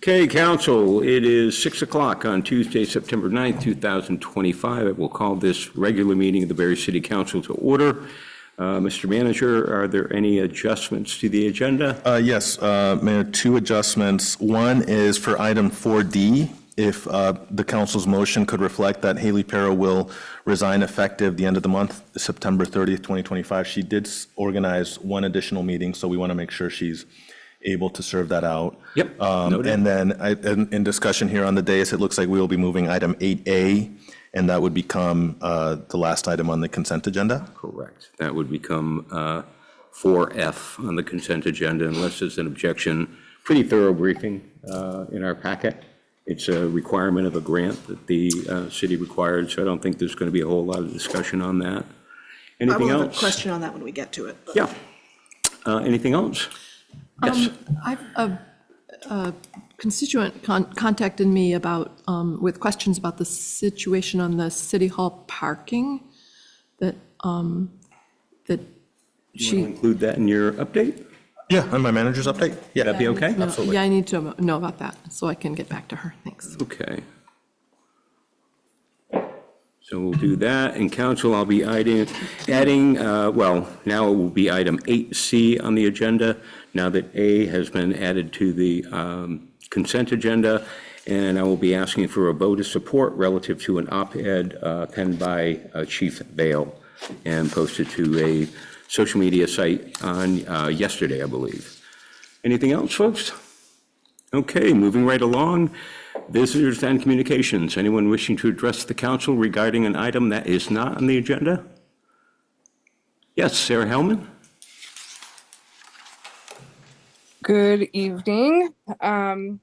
Okay, Council, it is 6 o'clock on Tuesday, September 9th, 2025. I will call this regular meeting of the Barre City Council to order. Mr. Manager, are there any adjustments to the agenda? Yes, Mayor, two adjustments. One is for item 4D, if the council's motion could reflect that Haley Perro will resign effective the end of the month, September 30th, 2025. She did organize one additional meeting, so we want to make sure she's able to serve that out. Yep. And then in discussion here on the dais, it looks like we will be moving item 8A, and that would become the last item on the consent agenda. Correct. That would become 4F on the consent agenda unless there's an objection. Pretty thorough briefing in our packet. It's a requirement of a grant that the city required, so I don't think there's going to be a whole lot of discussion on that. Anything else? I will have a question on that when we get to it. Yeah. Anything else? Yes. I've a constituent contacted me about with questions about the situation on the city hall parking. That You want to include that in your update? Yeah, and my manager's update? Yeah. That'd be okay? No, Absolutely. yeah, I need to know about that so I can get back to her. Thanks. Okay. So we'll do that. And Council, I'll be adding, well, now it will be item 8C on the agenda, now that A has been added to the consent agenda. And I will be asking for a vote of support relative to an op-ed penned by Chief Bale and posted to a social media site on yesterday, I believe. Anything else, folks? Okay, moving right along. Visitors and communications. Anyone wishing to address the council regarding an item that is not on the agenda? Yes, Sarah Hellman. Good evening. I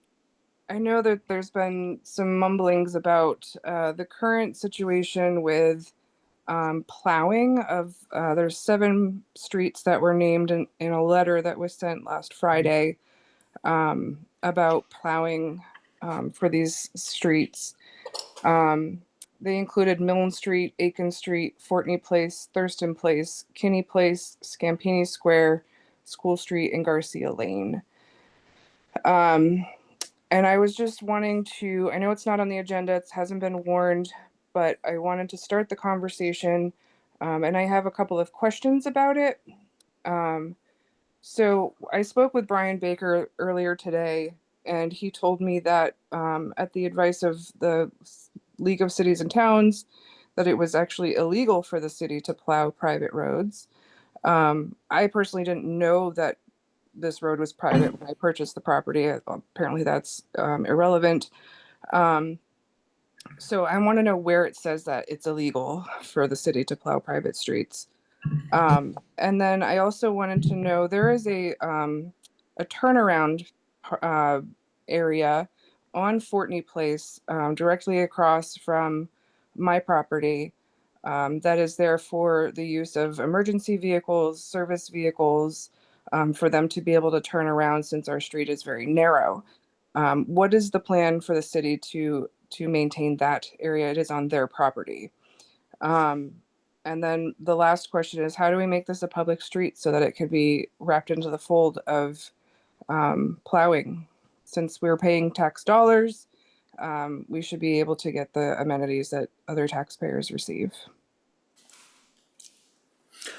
know that there's been some mumblings about the current situation with plowing of, there's 7 streets that were named in a letter that was sent last Friday about plowing for these streets. They included Milne Street, Aiken Street, Fortney Place, Thurston Place, Kinney Place, Scampini Square, School Street, and Garcia Lane. And I was just wanting to, I know it's not on the agenda, it hasn't been warned, but I wanted to start the conversation, and I have a couple of questions about it. So I spoke with Brian Baker earlier today, and he told me that at the advice of the League of Cities and Towns, that it was actually illegal for the city to plow private roads. I personally didn't know that this road was private when I purchased the property. Apparently that's irrelevant. So I want to know where it says that it's illegal for the city to plow private streets. And then I also wanted to know, there is a turnaround area on Fortney Place, directly across from my property, that is there for the use of emergency vehicles, service vehicles, for them to be able to turn around since our street is very narrow. What is the plan for the city to maintain that area? It is on their property. And then the last question is, how do we make this a public street so that it could be wrapped into the fold of plowing? Since we're paying tax dollars, we should be able to get the amenities that other taxpayers receive.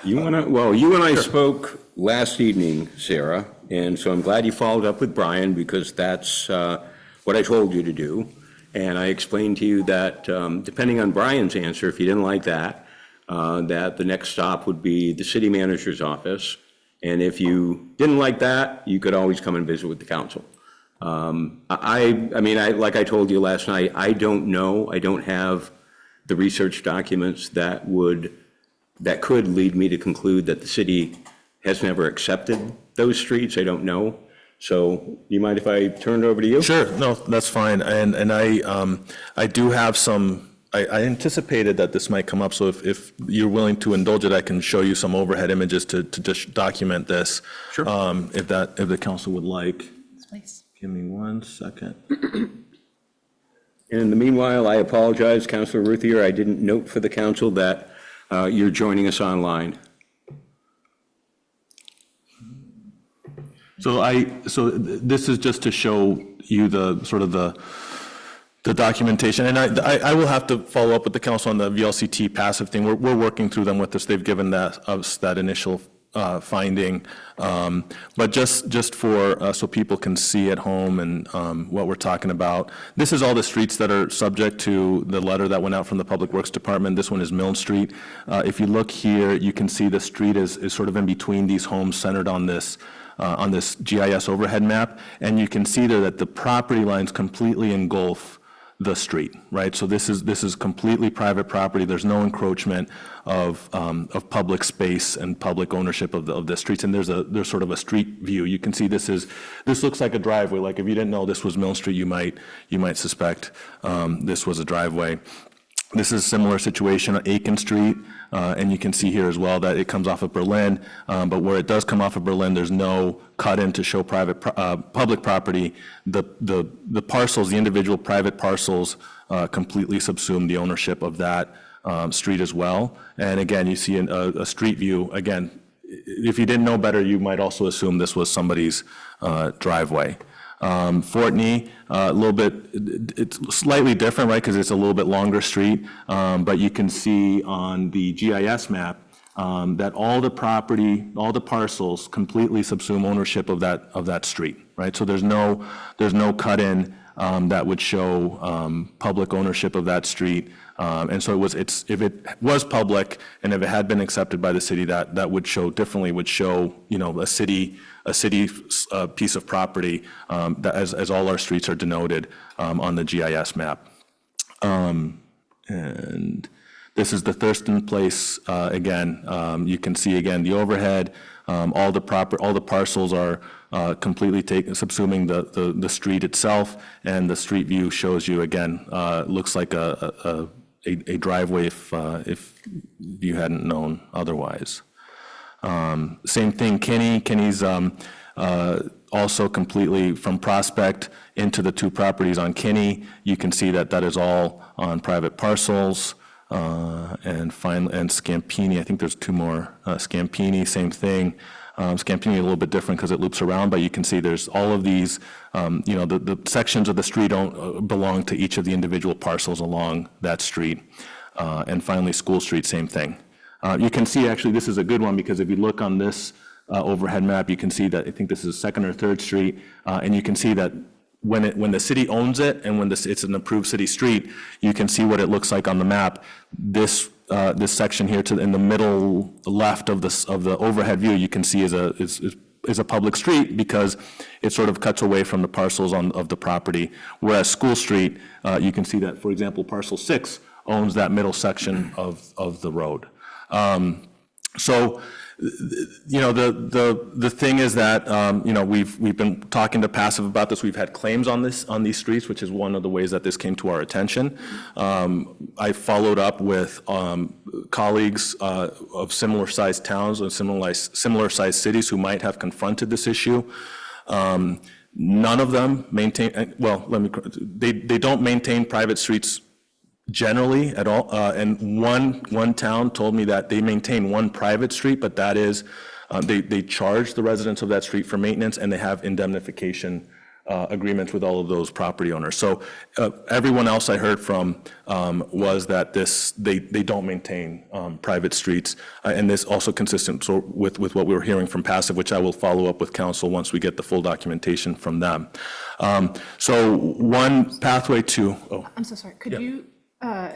You and I spoke last evening, Sarah, and so I'm glad you followed up with Brian because that's what I told you to do. And I explained to you that depending on Brian's answer, if you didn't like that, that the next stop would be the city manager's office. And if you didn't like that, you could always come and visit with the council. I mean, like I told you last night, I don't know. I don't have the research documents that could lead me to conclude that the city has never accepted those streets. I don't know. So you mind if I turn it over to you? Sure, no, that's fine. And I do have some, I anticipated that this might come up, so if you're willing to indulge it, I can show you some overhead images to just document this. Sure. If the council would like. Please. Give me 1 second. And in the meanwhile, I apologize, Councilor Ruthier. I didn't note for the council that you're joining us online. This is just to show you the sort of the documentation, and I will have to follow up with the council on the VLCT passive thing. We're working through them with us. They've given us that initial finding, but just for so people can see at home and what we're talking about. This is all the streets that are subject to the letter that went out from the Public Works Department. This one is Milne Street. If you look here, you can see the street is sort of in between these homes, centered on this GIS overhead map, and you can see there that the property lines completely engulf the street, right? So this is completely private property. There's no encroachment of public space and public ownership of the streets. And there's sort of a street view. You can see this looks like a driveway. Like if you didn't know this was Milne Street, you might suspect this was a driveway. This is a similar situation on Aiken Street, and you can see here as well that it comes off of Berlin, but where it does come off of Berlin, there's no cut-in to show public property. The parcels, the individual private parcels, completely subsume the ownership of that street as well. And again, you see a street view. Again, if you didn't know better, you might also assume this was somebody's driveway. Fortney, a little bit, it's slightly different, right, because it's a little bit longer street, but you can see on the GIS map that all the property, all the parcels completely subsume ownership of that street, right? So there's no cut-in that would show public ownership of that street. And so if it was public and if it had been accepted by the city, that would show, you know, a city piece of property, that as all our streets are denoted on the GIS map. And this is the Thurston Place, again, you can see again the overhead, all the parcels are completely subsuming the street itself, and the street view shows you again, looks like a driveway if you hadn't known otherwise. Same thing, Kenny's also completely from Prospect into the two properties on Kenny. You can see that is all on private parcels. And Scampini, I think there's two more. Scampini, same thing. Scampini a little bit different because it loops around, but you can see there's all of these, you know, the sections of the street don't belong to each of the individual parcels along that street. And finally, School Street, same thing. You can see, actually, this is a good one because if you look on this overhead map, you can see that I think this is 2nd or 3rd Street, and you can see that when the city owns it and when it's an approved city street, you can see what it looks like on the map. This section here in the middle left of the overhead view, you can see is a public street because it sort of cuts away from the parcels of the property. Whereas School Street, you can see that, for example, parcel 6 owns that middle section of the road. So, you know, the thing is that, you know, we've been talking to Passive about this. We've had claims on these streets, which is one of the ways that this came to our attention. I followed up with colleagues of similar sized towns and similar sized cities who might have confronted this issue. None of them maintain, well, they don't maintain private streets generally at all, and one town told me that they maintain one private street, but that is, they charge the residents of that street for maintenance, and they have indemnification agreements with all of those property owners. So everyone else I heard from was that they don't maintain private streets, and this also consistent with what we were hearing from Passive, which I will follow up with council once we get the full documentation from them. So one pathway to, I'm so sorry. Could you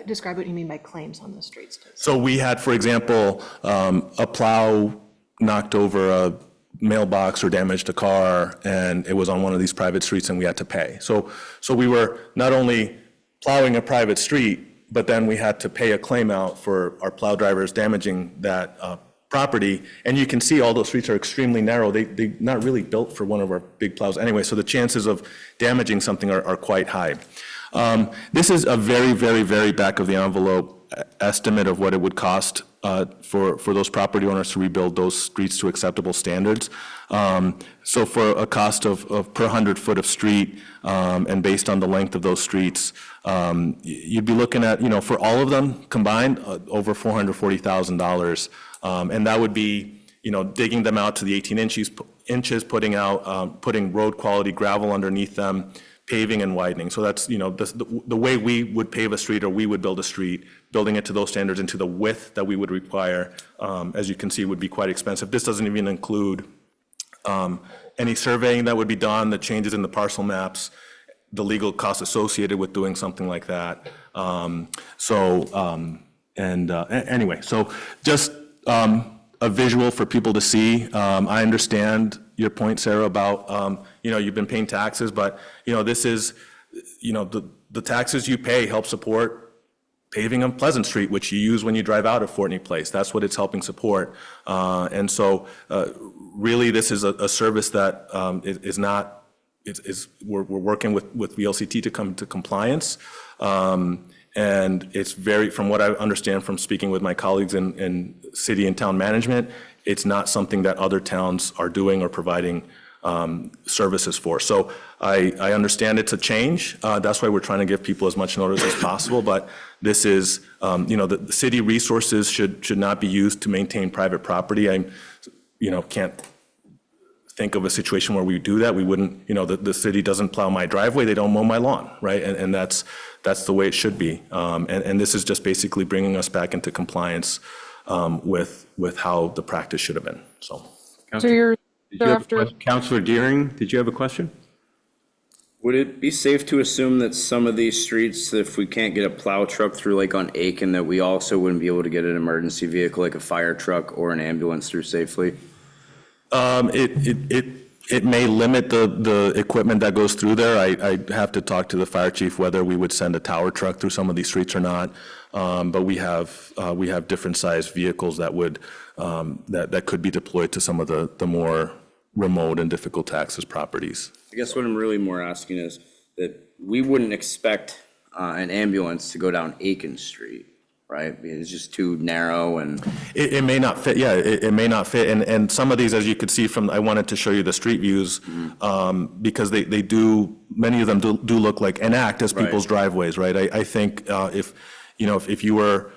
describe what you mean by claims on the streets? So we had, for example, a plow knocked over a mailbox or damaged a car, and it was on one of these private streets, and we had to pay. So we were not only plowing a private street, but then we had to pay a claim out for our plow drivers damaging that property. And you can see all those streets are extremely narrow. They're not really built for one of our big plows anyway, so the chances of damaging something are quite high. This is a very, very, very back of the envelope estimate of what it would cost for those property owners to rebuild those streets to acceptable standards. So for a cost of per 100 foot of street, and based on the length of those streets, you'd be looking at, you know, for all of them combined, over $440,000. And that would be, you know, digging them out to the 18 inches, putting road quality gravel underneath them, paving and widening. So that's, the way we would pave a street or we would build a street, building it to those standards and to the width that we would require, as you can see, would be quite expensive. This doesn't even include any surveying that would be done, the changes in the parcel maps, the legal costs associated with doing something like that. Anyway, so just a visual for people to see. I understand your point, Sarah, about, you've been paying taxes, but, this is, the taxes you pay help support paving on Pleasant Street, which you use when you drive out of Fortney Place. That's what it's helping support. And so really, this is a service that is not, we're working with VLCT to come to compliance. And it's from what I understand from speaking with my colleagues in city and town management, it's not something that other towns are doing or providing services for. So I understand it's a change. That's why we're trying to give people as much notice as possible. But this is, the city resources should not be used to maintain private property. I, can't think of a situation where we do that. We wouldn't, the city doesn't plow my driveway, they don't mow my lawn, right? And that's the way it should be. And this is just basically bringing us back into compliance with how the practice should have been, so. So you're, so after, Councilor Deering, did you have a question? Would it be safe to assume that some of these streets, if we can't get a plow truck through like on Aiken, that we also wouldn't be able to get an emergency vehicle like a fire truck or an ambulance through safely? It may limit the equipment that goes through there. I have to talk to the fire chief whether we would send a tower truck through some of these streets or not. But we have different sized vehicles that would that could be deployed to some of the more remote and difficult to access properties. I guess what I'm really more asking is that we wouldn't expect an ambulance to go down Aiken Street, right? It's just too narrow and. It may not fit, yeah, it may not fit. And some of these, as you could see from, I wanted to show you the street views, because they do, many of them do look like, and act as people's driveways, right? I think if you were,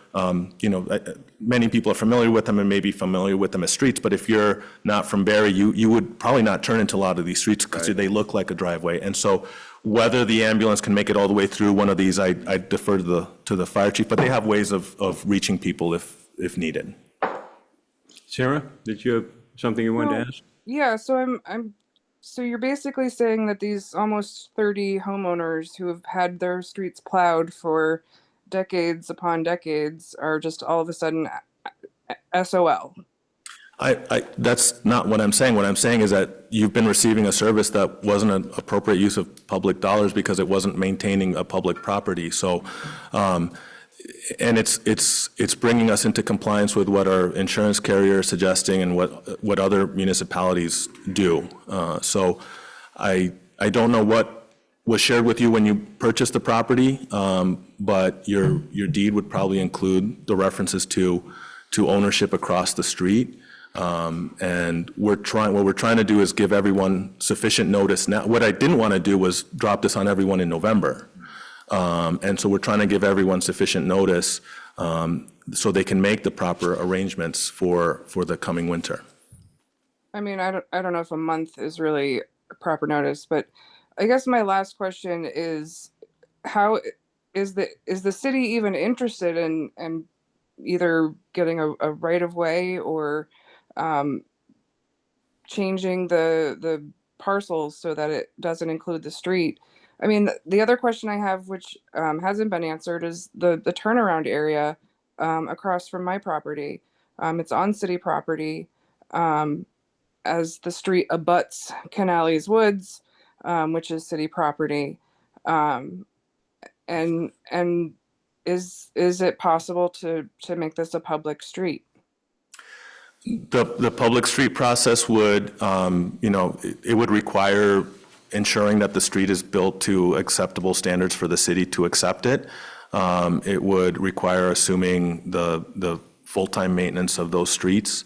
many people are familiar with them and maybe familiar with them as streets, but if you're not from Barre, you would probably not turn into a lot of these streets because they look like a driveway. And so whether the ambulance can make it all the way through one of these, I defer to the fire chief, but they have ways of reaching people if needed. Sarah, did you have something you wanted to ask? yeah, so so you're basically saying that these almost 30 homeowners who have had their streets plowed for decades upon decades are just all of a sudden SOL. That's not what I'm saying. What I'm saying is that you've been receiving a service that wasn't an appropriate use of public dollars because it wasn't maintaining a public property. So, and it's bringing us into compliance with what our insurance carrier is suggesting and what other municipalities do. So I don't know what was shared with you when you purchased the property, but your deed would probably include the references to ownership across the street. And what we're trying to do is give everyone sufficient notice. Now, what I didn't want to do was drop this on everyone in November. And so we're trying to give everyone sufficient notice so they can make the proper arrangements for the coming winter. I mean, I don't know if a month is really proper notice, but I guess my last question is, how is the city even interested in either getting a right of way or changing the parcels so that it doesn't include the street? I mean, the other question I have, which hasn't been answered, is the turnaround area across from my property. It's on city property, as the street abuts Canales Woods, which is city property. And is it possible to make this a public street? The public street process would, it would require ensuring that the street is built to acceptable standards for the city to accept it. It would require assuming the full-time maintenance of those streets.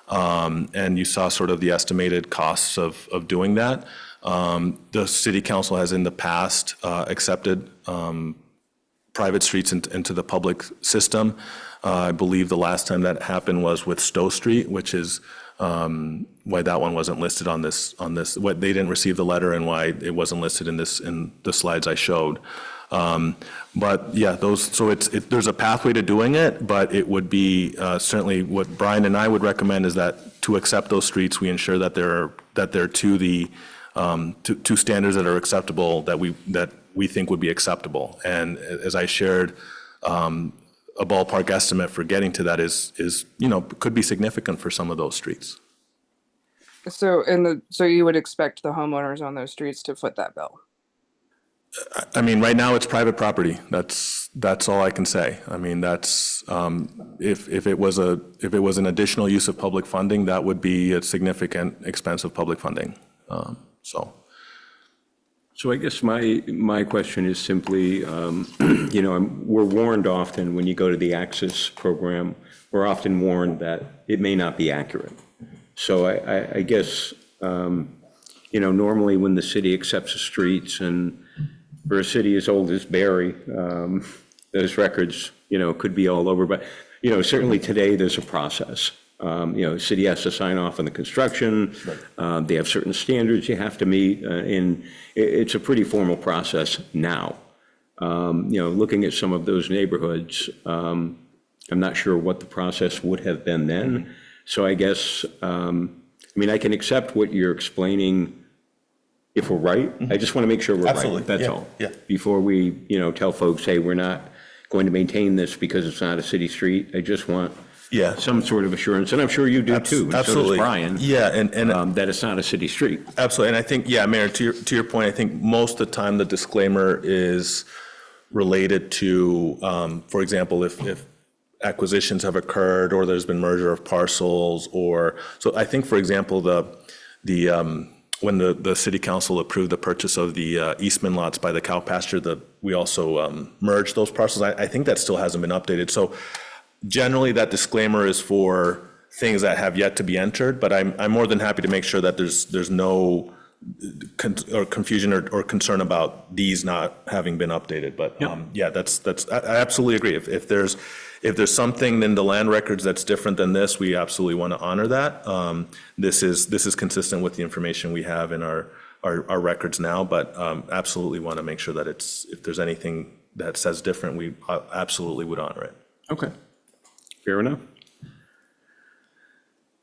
And you saw sort of the estimated costs of doing that. The city council has in the past accepted private streets into the public system. I believe the last time that happened was with Stowe Street, which is why that one wasn't listed on this, what they didn't receive the letter and why it wasn't listed in the slides I showed. But yeah, there's a pathway to doing it, but it would be certainly what Brian and I would recommend is that to accept those streets, we ensure that they're to the to standards that are acceptable, that we think would be acceptable. And as I shared, a ballpark estimate for getting to that is could be significant for some of those streets. So so you would expect the homeowners on those streets to foot that bill? I mean, right now it's private property. That's all I can say. I mean, that's if it was an additional use of public funding, that would be a significant expense of public funding. So I guess my question is simply, we're warned often when you go to the Access program, we're often warned that it may not be accurate. So I guess, normally when the city accepts the streets, and for a city as old as Barre, those records, could be all over. But, certainly today there's a process. The city has to sign off on the construction. They have certain standards you have to meet, and it's a pretty formal process now. Looking at some of those neighborhoods, I'm not sure what the process would have been then. So I guess, I can accept what you're explaining if we're right. I just want to make sure we're Absolutely. right. That's Yeah. all. Yeah. Before we, tell folks, hey, we're not going to maintain this because it's not a city street. I just want some sort of assurance, and I'm sure you do too. And Absolutely. so does Brian. Yeah, and that it's not a city street. absolutely. And I think, Mayor, to your point, I think most of the time the disclaimer is related to, for example, if acquisitions have occurred or there's been merger of parcels, so I think, for example, when the city council approved the purchase of the Eastman lots by the cow pasture, we also merged those parcels. I think that still hasn't been updated. So generally, that disclaimer is for things that have yet to be entered, but I'm more than happy to make sure that there's no confusion or concern about these not having been updated. But I absolutely agree. If there's something in the land records that's different than this, we absolutely want to honor that. This is consistent with the information we have in our records now, but absolutely want to make sure that if there's anything that says different, we absolutely would honor it. Okay. Fair enough.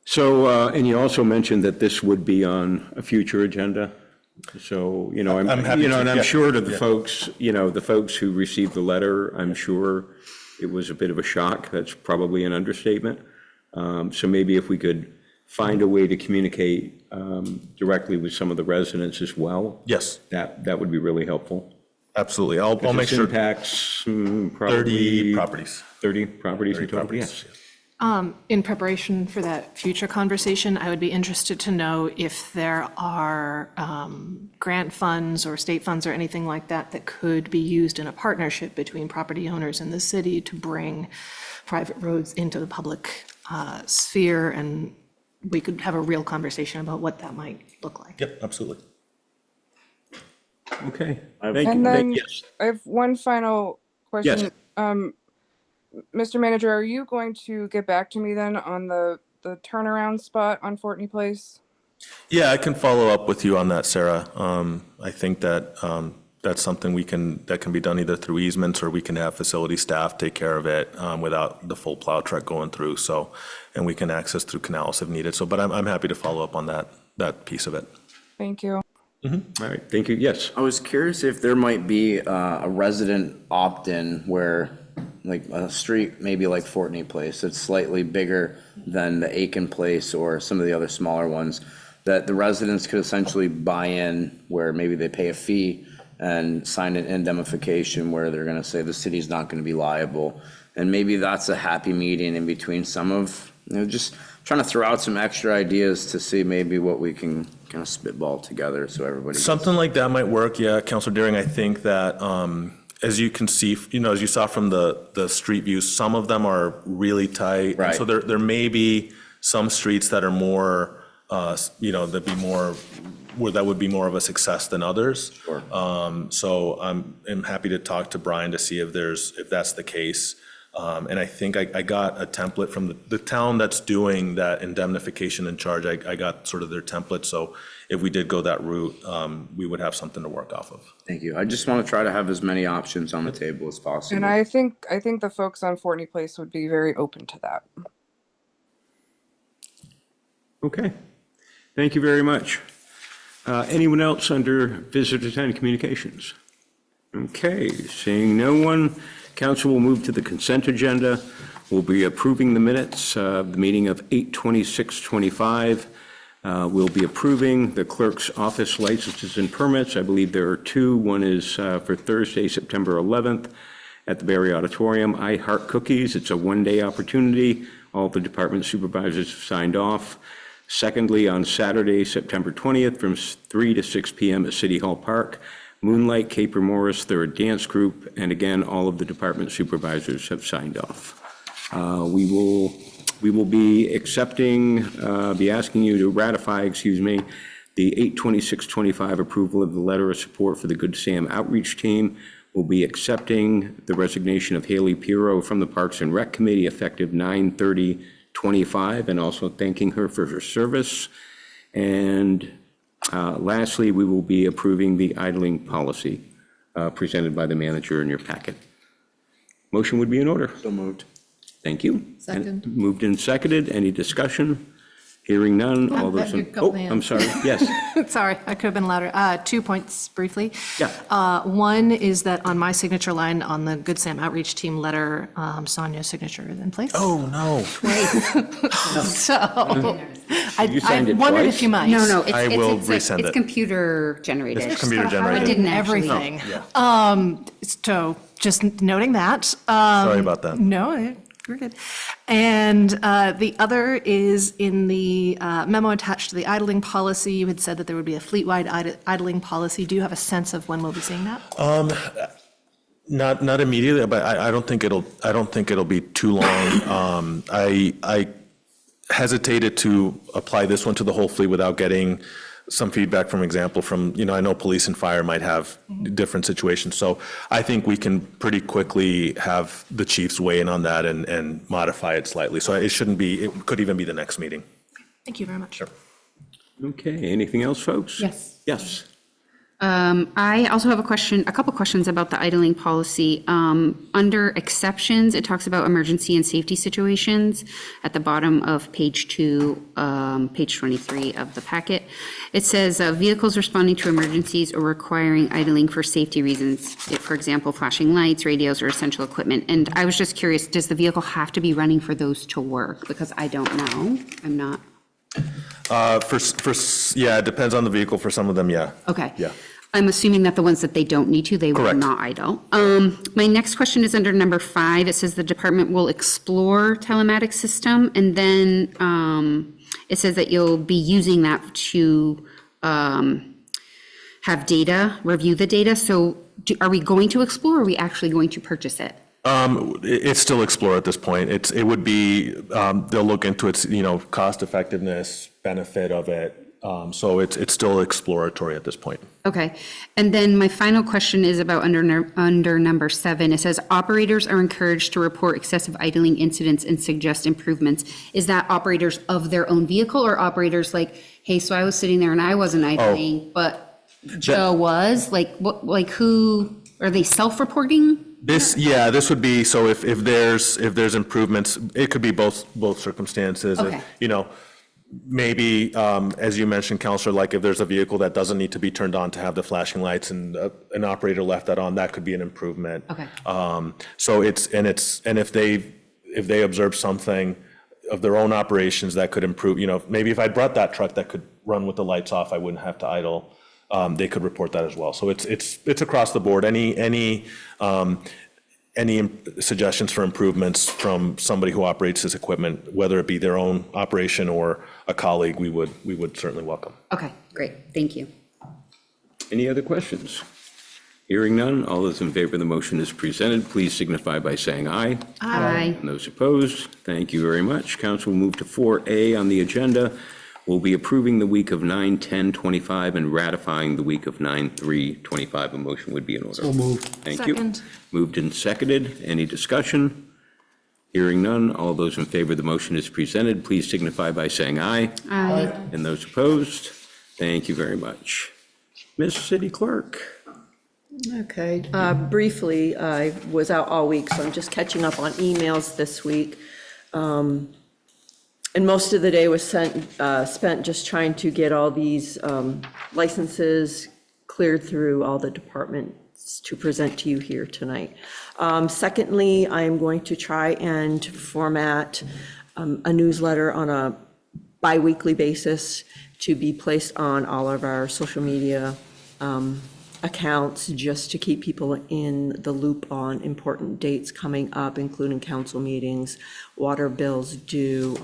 So, and you also mentioned that this would be on a future agenda. So, I'm happy to, and I'm yeah. sure to the folks, the folks who received the letter, I'm sure it was a bit of a shock. That's probably an understatement. So maybe if we could find a way to communicate directly with some of the residents as well. Yes, That would be really helpful. absolutely. I'll make This sure. impacts 30 probably properties. 30 properties in 30 total, properties. yes. In preparation for that future conversation, I would be interested to know if there are grant funds or state funds or anything like that that could be used in a partnership between property owners and the city to bring private roads into the public sphere, and we could have a real conversation about what that might look like. Yep, absolutely. Okay. And then Yes. I have one final question. Yes. Mr. Manager, are you going to get back to me then on the turnaround spot on Fortney Place? Yeah, I can follow up with you on that, Sarah. I think that that's something that can be done either through easements, or we can have facility staff take care of it without the full plow truck going through. So, and we can access through canals if needed. So, but I'm happy to follow up on that piece of it. Thank you. All right, thank you. Yes. I was curious if there might be a resident opt-in where, like, a street, maybe like Fortney Place, that's slightly bigger than the Aiken Place or some of the other smaller ones, that the residents could essentially buy in, where maybe they pay a fee and sign an indemnification where they're gonna say the city's not gonna be liable. And maybe that's a happy median in between some of, just trying to throw out some extra ideas to see maybe what we can kind of spitball together so everybody. Something like that might work, yeah, Councilor Deering. I think that as you can see, as you saw from the street views, some of them are really tight. Right. And so there may be some streets that are more, that'd be more, where that would be more of a success than others. Sure. So I'm happy to talk to Brian to see if that's the case. And I think I got a template from the town that's doing that indemnification and charge. I got sort of their template, so if we did go that route, we would have something to work off of. Thank you. I just want to try to have as many options on the table as possible. And I think the folks on Fortney Place would be very open to that. Okay. Thank you very much. Anyone else under visitor and communications? Okay, seeing no one, council will move to the consent agenda. We'll be approving the minutes of the meeting of 8/26/25. We'll be approving the clerk's office licenses and permits. I believe there are two. One is for Thursday, September 11th at the Barre Auditorium. I Heart Cookies. It's a one-day opportunity. All the department supervisors have signed off. Secondly, on Saturday, September 20th, from 3 to 6 p.m. at City Hall Park, Moonlight Caper Morris, they're a dance group, and again, all of the department supervisors have signed off. We will be asking you to ratify, the 8/26/25 approval of the letter of support for the Good Sam outreach team. We'll be accepting the resignation of Haley Pirro from the Parks and Rec Committee effective 9/30/25, and also thanking her for her service. And lastly, we will be approving the idling policy presented by the manager in your packet. Motion would be in order. So moved. Thank you. Second. And moved and seconded. Any discussion? Hearing none. All those in, Go, Ann. I'm sorry. Yes. Sorry, I could have been louder. 2 points briefly. Yeah. One is that on my signature line on the Good Sam Outreach Team letter, Sonia's signature is in place. Oh, no. So I You signed it wondered twice? if you might. No, I will resend it's it. computer generated. It's computer I generated. didn't actually- everything. Yeah. So just noting that. Sorry about that. No, we're good. And the other is in the memo attached to the idling policy, you had said that there would be a fleet-wide idling policy. Do you have a sense of when we'll be seeing that? Not immediately, but I don't think it'll be too long. I hesitated to apply this one to the whole fleet without getting some feedback from I know police and fire might have different situations. So I think we can pretty quickly have the chiefs weigh in on that and modify it slightly. So it could even be the next meeting. Thank you very much. Okay. Anything else, folks? Yes. Yes. I also have a couple questions about the idling policy. Under exceptions, it talks about emergency and safety situations at the bottom of page 2, page 23 of the packet. It says vehicles responding to emergencies or requiring idling for safety reasons, for example, flashing lights, radios, or essential equipment. And I was just curious, does the vehicle have to be running for those to work? Because I don't know. I'm not. Yeah, it depends on the vehicle. For some of them, yeah. Okay. Yeah. I'm assuming that the ones that they don't need to, they will Correct. not idle. My next question is under number 5. It says the department will explore telematics system, and then it says that you'll be using that to have data, review the data. So are we going to explore, or are we actually going to purchase it? It's still explore at this point. It would be, they'll look into its, cost effectiveness, benefit of it. So it's still exploratory at this point. Okay. And then my final question is about under number 7. It says operators are encouraged to report excessive idling incidents and suggest improvements. Is that operators of their own vehicle, or operators like, hey, so I was sitting there and I wasn't idling, but Joe was? Who, are they self-reporting? This would be, so if there's improvements, it could be both circumstances. Okay. Maybe, as you mentioned, Counselor, like if there's a vehicle that doesn't need to be turned on to have the flashing lights and an operator left that on, that could be an improvement. Okay. So if they observe something of their own operations that could improve, maybe if I brought that truck that could run with the lights off, I wouldn't have to idle. They could report that as well. So it's across the board. Any suggestions for improvements from somebody who operates this equipment, whether it be their own operation or a colleague, we would certainly welcome. Okay, great. Thank you. Any other questions? Hearing none, all those in favor of the motion as presented, please signify by saying aye. Aye. And those opposed, thank you very much. Council will move to 4A on the agenda. We'll be approving the week of 9/10/25 and ratifying the week of 9/3/25. A motion would be in order. So moved. Thank you. Second. Moved and seconded. Any discussion? Hearing none, all those in favor of the motion as presented, please signify by saying aye. Aye. And those opposed, thank you very much. Ms. City Clerk. Okay, briefly, I was out all week, so I'm just catching up on emails this week. And most of the day was spent just trying to get all these licenses cleared through all the departments to present to you here tonight. Secondly, I am going to try and format a newsletter on a bi-weekly basis to be placed on all of our social media accounts, just to keep people in the loop on important dates coming up, including council meetings, water bills due,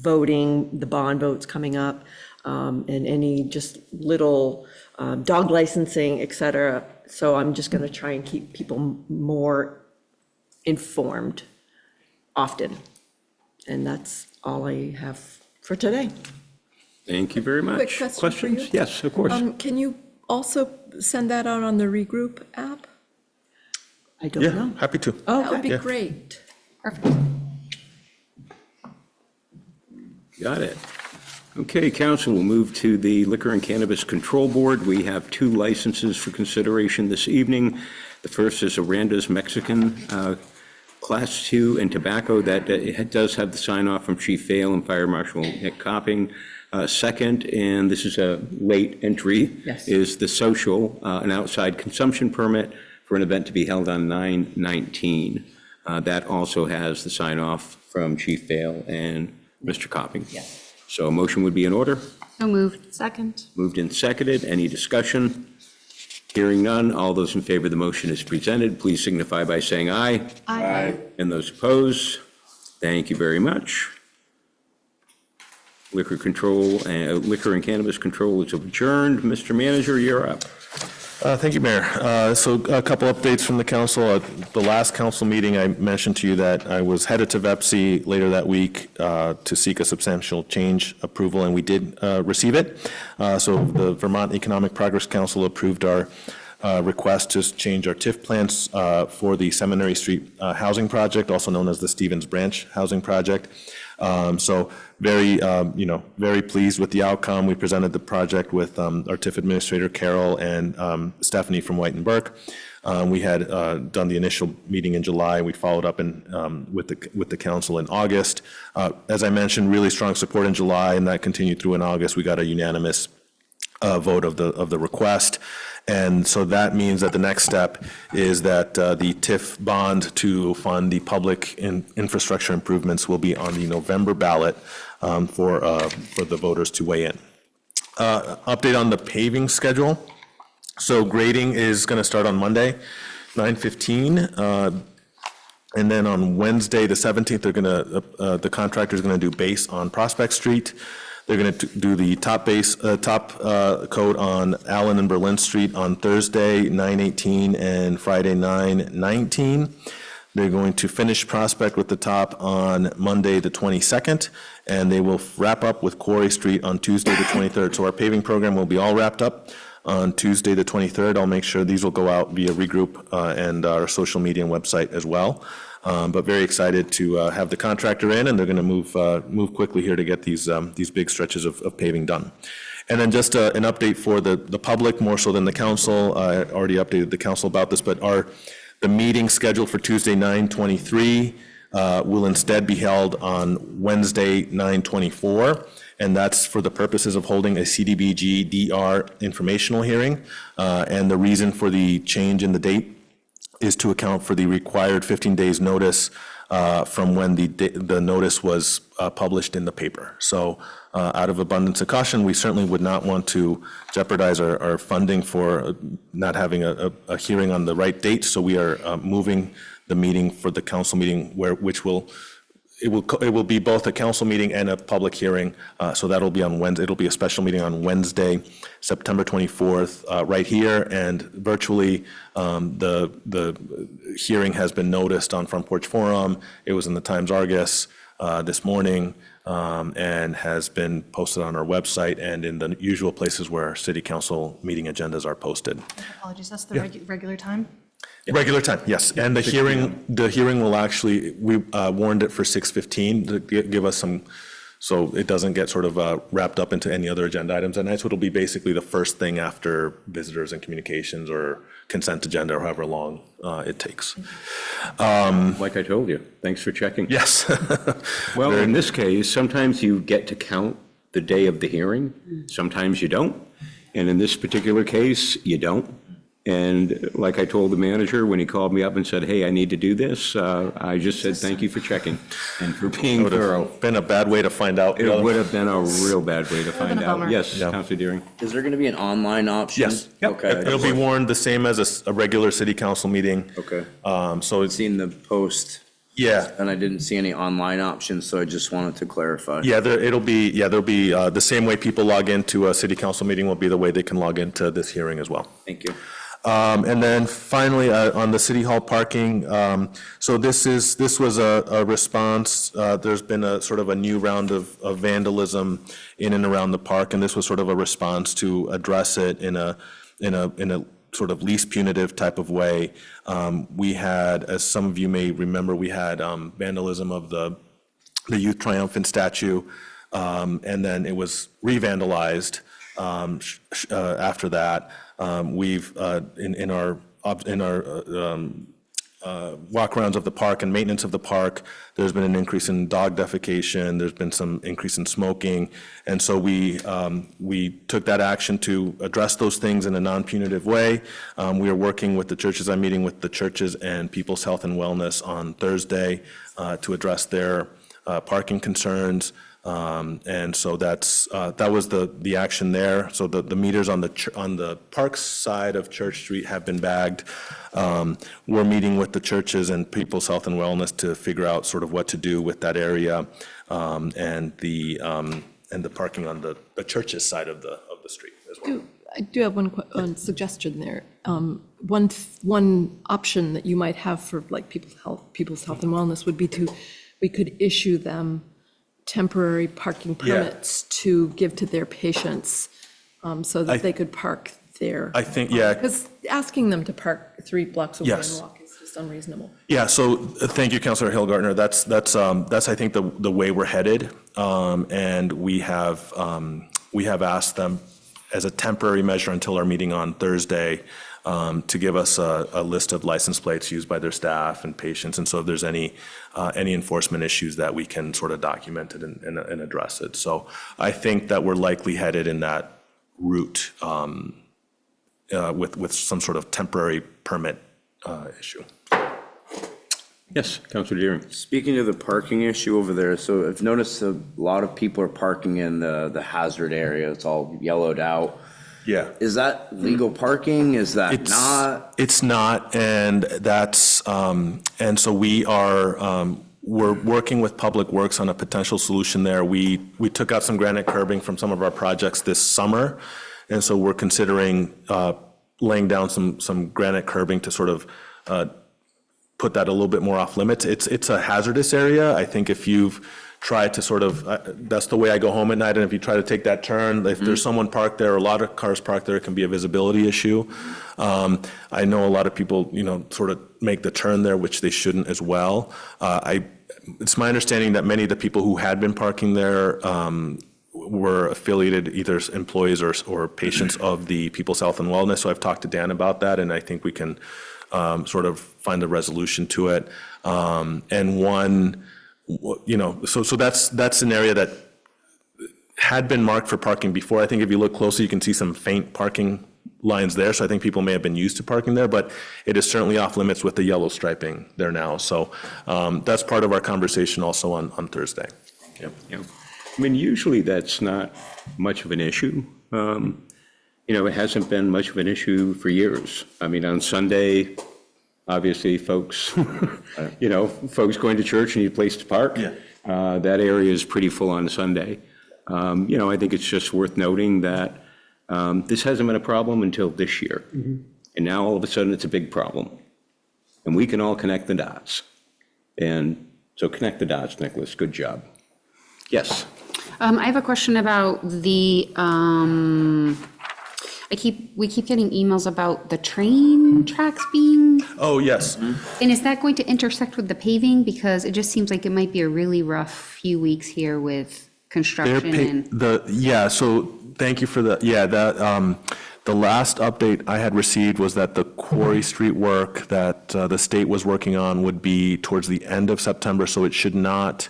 voting, the bond votes coming up, and any just little dog licensing, et cetera. So I'm just going to try and keep people more informed often. And that's all I have for today. Thank you very much. Quick question for Questions? you. Yes, of course. Can you also send that out on the Regroup app? I don't Yeah, know. happy to. That would be Yeah. great. Perfect. Got it. Okay, council, we'll move to the Liquor and Cannabis Control Board. We have 2 licenses for consideration this evening. The first is Aranda's Mexican Class 2 and tobacco. That it does have the sign off from Chief Vale and Fire Marshal Nick Copping. Second, and this is a late entry, Yes. is the social, an outside consumption permit for an event to be held on 9/19. That also has the sign off from Chief Vale and Mr. Copping. Yes. So a motion would be in order. So moved. Second. Moved and seconded. Any discussion? Hearing none. All those in favor of the motion as presented, please signify by saying aye. Aye. And those opposed, thank you very much. Liquor and Cannabis Control is adjourned. Mr. Manager, you're up. Thank you, Mayor. So a couple updates from the council. At the last council meeting, I mentioned to you that I was headed to VEPSI later that week to seek a substantial change approval, and we did receive it. So the Vermont Economic Progress Council approved our request to change our TIF plans for the Seminary Street housing project, also known as the Stevens Branch housing project. So very, very pleased with the outcome. We presented the project with our TIF administrator, Carol, and Stephanie from White and Burke. We had done the initial meeting in July. We followed up with the council in August. As I mentioned, really strong support in July, and that continued through in August. We got a unanimous vote of the request. And so that means that the next step is that the TIF bond to fund the public infrastructure improvements will be on the November ballot for the voters to weigh in. Update on the paving schedule. So grading is going to start on Monday, 9:15. And then on Wednesday, the 17th, the contractor is going to do base on Prospect Street. They're going to do the top coat on Allen and Berlin Street on Thursday, 9/18, and Friday, 9/19. They're going to finish Prospect with the top on Monday, the 22nd, and they will wrap up with Quarry Street on Tuesday, the 23rd. So our paving program will be all wrapped up on Tuesday, the 23rd. I'll make sure these will go out via Regroup and our social media and website as well. But very excited to have the contractor in, and they're going to move quickly here to get these big stretches of paving done. And then just an update for the public, more so than the council. I already updated the council about this, but the meeting scheduled for Tuesday, 9/23, will instead be held on Wednesday, 9/24. And that's for the purposes of holding a CDBG DR informational hearing. And the reason for the change in the date is to account for the required 15 days notice from when the notice was published in the paper. So out of abundance of caution, we certainly would not want to jeopardize our funding for not having a hearing on the right date. So we are moving the meeting for the council meeting it will be both a council meeting and a public hearing. So that'll be on Wednesday. It'll be a special meeting on Wednesday, September 24th, right here. And virtually, the hearing has been noticed on Front Porch Forum. It was in the Times Argus this morning and has been posted on our website and in the usual places where city council meeting agendas are posted. Apologies, that's the regular time? Regular time, yes. And the hearing will actually, we warned it for 6:15 to give us some, so it doesn't get sort of wrapped up into any other agenda items at night. So it'll be basically the first thing after visitors and communications or consent agenda, or however long it takes. Like I told you, thanks for checking. Yes. Well, in this case, sometimes you get to count the day of the hearing, sometimes you don't. And in this particular case, you don't. And like I told the manager when he called me up and said, hey, I need to do this, I just said, thank you for checking and for being Would thorough. have been a bad way to find out. It would have been a real bad way to find a out. bummer. Yes, Yeah. Counselor Deering. Is there gonna be an online option? Yes. Okay. It'll be warned the same as a regular city council meeting. Okay. So it's, Seen the post yeah. and I didn't see any online options, so I just wanted to clarify. Yeah, there'll be the same way people log into a city council meeting will be the way they can log into this hearing as well. Thank you. And then finally, on the city hall parking, so this was a response. There's been a sort of a new round of vandalism in and around the park, and this was sort of a response to address it in a sort of least punitive type of way. We had, as some of you may remember, we had vandalism of the Youth Triumphant statue, and then it was re-vandalized after that. We've in our walk-arounds of the park and maintenance of the park, there's been an increase in dog defecation, there's been some increase in smoking, and so we took that action to address those things in a non-punitive way. We are working with the churches. I'm meeting with the churches and People's Health and Wellness on Thursday to address their parking concerns. And so that was the action there. So the meters on the park side of Church Street have been bagged. We're meeting with the churches and People's Health and Wellness to figure out sort of what to do with that area, and the parking on the church's side of the street as well. I do have one suggestion there. One option that you might have for like People's Health and Wellness would be we could issue them temporary parking permits to give to their patients, so that they could park there. I think, yeah. Because asking them to park 3 blocks away and Yes. walk is just unreasonable. Yeah, so thank you, Councilor Hillgartner. That's I think the way we're headed, and we have asked them as a temporary measure until our meeting on Thursday, to give us a list of license plates used by their staff and patients, and so if there's any enforcement issues that we can sort of document it and address it. So I think that we're likely headed in that route, with some sort of temporary permit issue. Yes, Counselor Deering. Speaking of the parking issue over there, so I've noticed a lot of people are parking in the hazard area. It's all yellowed out. Yeah. Is that legal parking? Is that not? It's not, and that's, and so we're working with Public Works on a potential solution there. We took out some granite curbing from some of our projects this summer, and so we're considering laying down some granite curbing to sort of put that a little bit more off limits. It's a hazardous area. I think if you've tried to sort of, that's the way I go home at night, and if you try to take that turn, if there's someone parked there, or a lot of cars parked there, it can be a visibility issue. I know a lot of people, sort of make the turn there, which they shouldn't as well. It's my understanding that many of the people who had been parking there were affiliated, either employees or patients of the People's Health and Wellness. So I've talked to Dan about that, and I think we can sort of find a resolution to it. And one, so that's an area that had been marked for parking before. I think if you look closely, you can see some faint parking lines there. So I think people may have been used to parking there, but it is certainly off limits with the yellow striping there now. So that's part of our conversation also on Thursday. Yep. I mean, usually that's not much of an issue. It hasn't been much of an issue for years. I mean, on Sunday, obviously, folks, folks going to church and need a place to park. Yeah. That area is pretty full on Sunday. I think it's just worth noting that this hasn't been a problem until this year. And now all of a sudden it's a big problem. And we can all connect the dots. And so connect the dots, Nicholas. Good job. Yes. I have a question about the, we keep getting emails about the train tracks being Oh, yes. And is that going to intersect with the paving? Because it just seems like it might be a really rough few weeks here with They're construction and. so thank you for the, the last update I had received was that the Quarry Street work that the state was working on would be towards the end of September, so it should not,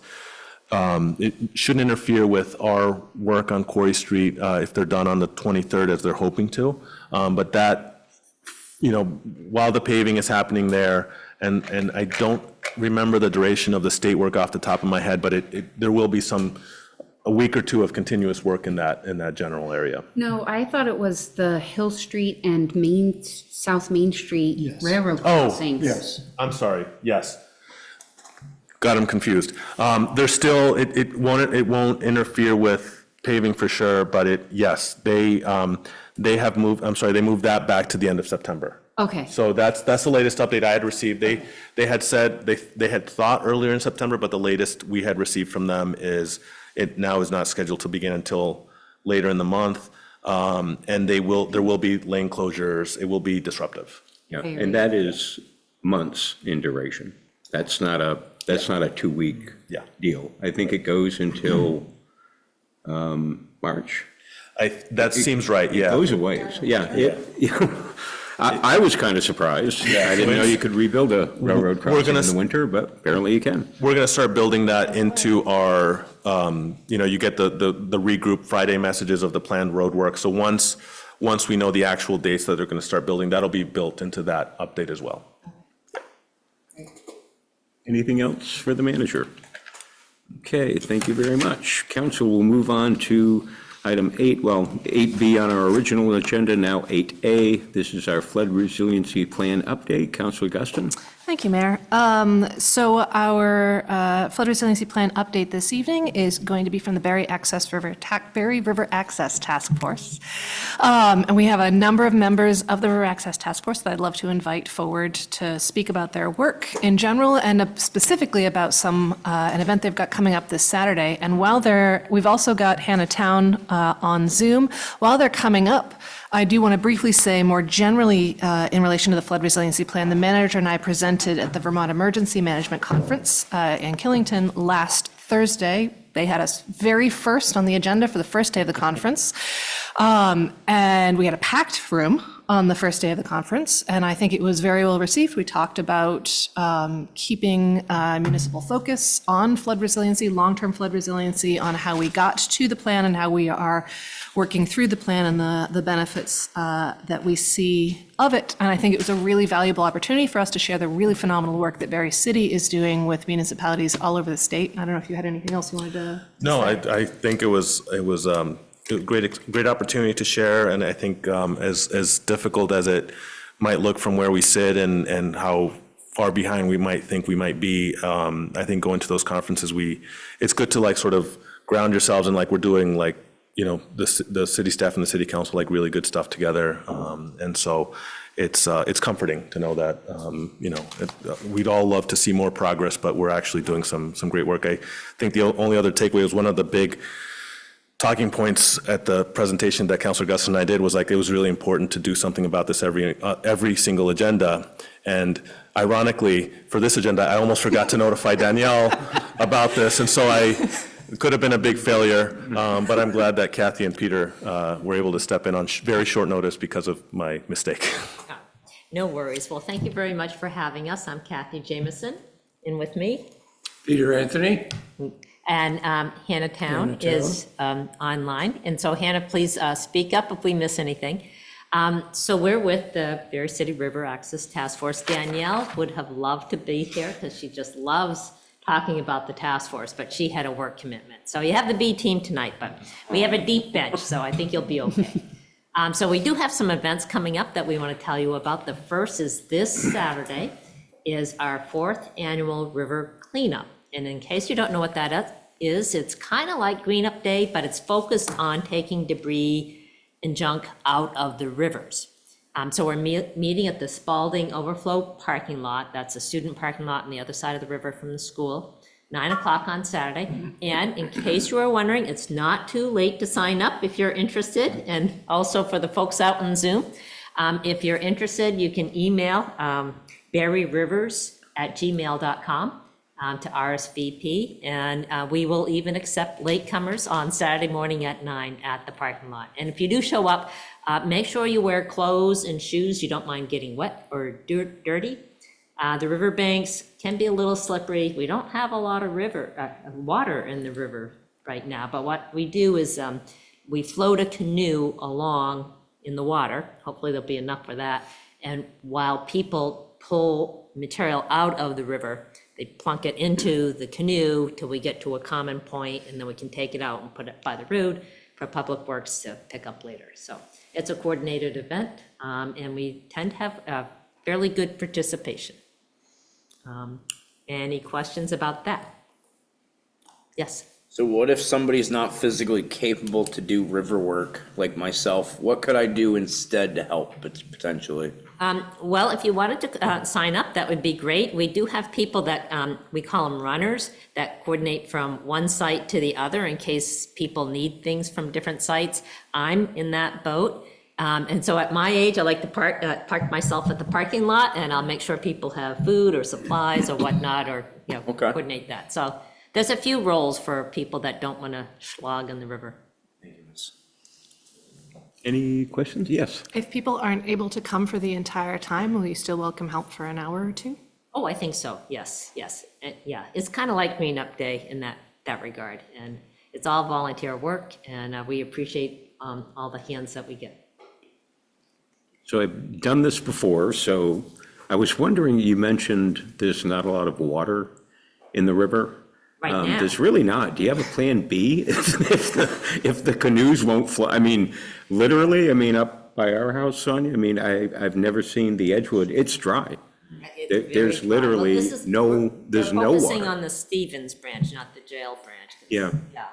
it shouldn't interfere with our work on Quarry Street if they're done on the 23rd as they're hoping to. But that, while the paving is happening there, and I don't remember the duration of the state work off the top of my head, but there will be a week or two of continuous work in that general area. No, I thought it was the Hill Street and South Main Street railroad Oh, crossings. yes, I'm sorry, yes. Got them confused. There's still, it won't interfere with paving for sure, but they have moved, they moved that back to the end of September. Okay. So that's the latest update I had received. They had said, they had thought earlier in September, but the latest we had received from them is it now is not scheduled to begin until later in the month. And there will be lane closures. It will be disruptive. Yeah, and that is months in duration. That's not a 2-week Yeah. deal. I think it goes until March. That seems right, yeah. Goes away, yeah. I was kind of surprised. I didn't know you could rebuild a railroad crossing in the winter, but apparently you can. We're going to start building that into our, you get the regroup Friday messages of the planned road work. So once we know the actual dates that they're going to start building, that'll be built into that update as well. Anything else for the manager? Okay, thank you very much. Council will move on to item 8B on our original agenda, now 8A. This is our flood resiliency plan update. Councilor Guston. Thank you, Mayor. So our flood resiliency plan update this evening is going to be from the Barre River Access Task Force. And we have a number of members of the River Access Task Force that I'd love to invite forward to speak about their work in general and specifically about an event they've got coming up this Saturday. And we've also got Hannah Town on Zoom. While they're coming up, I do want to briefly say more generally in relation to the flood resiliency plan, the manager and I presented at the Vermont Emergency Management Conference in Killington last Thursday. They had us very first on the agenda for the first day of the conference. And we had a packed room on the first day of the conference, and I think it was very well received. We talked about keeping municipal focus on flood resiliency, long-term flood resiliency, on how we got to the plan and how we are working through the plan and the benefits that we see of it. And I think it was a really valuable opportunity for us to share the really phenomenal work that Barre City is doing with municipalities all over the state. I don't know if you had anything else you wanted to No, say. I think it was a great opportunity to share, and I think as difficult as it might look from where we sit and how far behind we might think we might be, I think going to those conferences, it's good to sort of ground yourselves in we're doing the city staff and the city council really good stuff together, and so it's comforting to know that we'd all love to see more progress, but we're actually doing some great work. I think the only other takeaway was one of the big talking points at the presentation that Councilor Gus and I did was it was really important to do something about this every single agenda. And ironically, for this agenda, I almost forgot to notify Danielle about this, and so it could have been a big failure. But I'm glad that Kathy and Peter were able to step in on very short notice because of my mistake. No worries. Well, thank you very much for having us. I'm Kathy Jameson, and with me. Peter Anthony. And Hannah Town is online. And so Hannah, please speak up if we miss anything. So we're with the Barre City River Access Task Force. Danielle would have loved to be here because she just loves talking about the task force, but she had a work commitment. So you have the B team tonight, but we have a deep bench, so I think you'll be okay. So we do have some events coming up that we want to tell you about. The first is this Saturday is our 4th annual river cleanup. And in case you don't know what that is, it's kind of like Green Up Day, but it's focused on taking debris and junk out of the rivers. So we're meeting at the Spalding Overflow parking lot. That's a student parking lot on the other side of the river from the school, 9 o'clock on Saturday. And in case you were wondering, it's not too late to sign up if you're interested. And also for the folks out on Zoom, If you're interested, you can email barryrivers@gmail.com to RSVP, and we will even accept latecomers on Saturday morning at 9 at the parking lot. And if you do show up, make sure you wear clothes and shoes you don't mind getting wet or dirty. The riverbanks can be a little slippery. We don't have a lot of water in the river right now, but what we do is we float a canoe along in the water. Hopefully there'll be enough for that. And while people pull material out of the river, they plunk it into the canoe till we get to a common point, and then we can take it out and put it by the road for Public Works to pick up later. So it's a coordinated event, and we tend to have fairly good participation. Any questions about that? Yes. So what if somebody's not physically capable to do river work like myself? What could I do instead to help potentially? Well, if you wanted to sign up, that would be great. We do have people that, we call them runners, that coordinate from one site to the other in case people need things from different sites. I'm in that boat. And so at my age, I like to park myself at the parking lot, and I'll make sure people have food or supplies or whatnot, or, Okay. coordinate that. So there's a few roles for people that don't want to slog in the river. Any questions? Yes. If people aren't able to come for the entire time, will you still welcome help for an hour or two? Oh, I think so, yes. Yeah, it's kind of like Green Up Day in that regard, and it's all volunteer work, and we appreciate all the hands that we get. So I've done this before, so I was wondering, you mentioned there's not a lot of water in the river. Right now. There's really not. Do you have a plan B if the canoes won't fly? I mean, literally, up by our house, Sonia, I've never seen the Edgewood. It's dry. It's There's very dry. Well, literally this is- there's we're no focusing water. on the Stevens branch, not the jail branch. 'cause- Yeah. Yeah.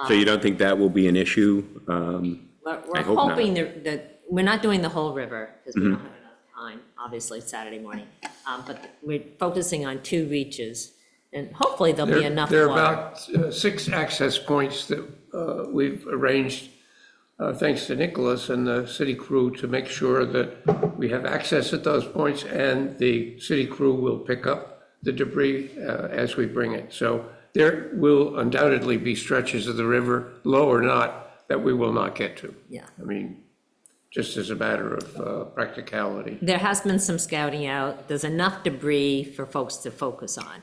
So you don't think that will be an issue? We're I hope not. hoping that, we're not doing the whole river, because we Mm-hmm. don't have enough time, obviously, Saturday morning. But we're focusing on 2 reaches, and hopefully there'll be enough There are water. about 6 access points that we've arranged, thanks to Nicholas and the city crew, to make sure that we have access at those points, and the city crew will pick up the debris as we bring it. So there will undoubtedly be stretches of the river, low or not, that we will not get to. Yeah. Just as a matter of practicality. There has been some scouting out. There's enough debris for folks to focus on.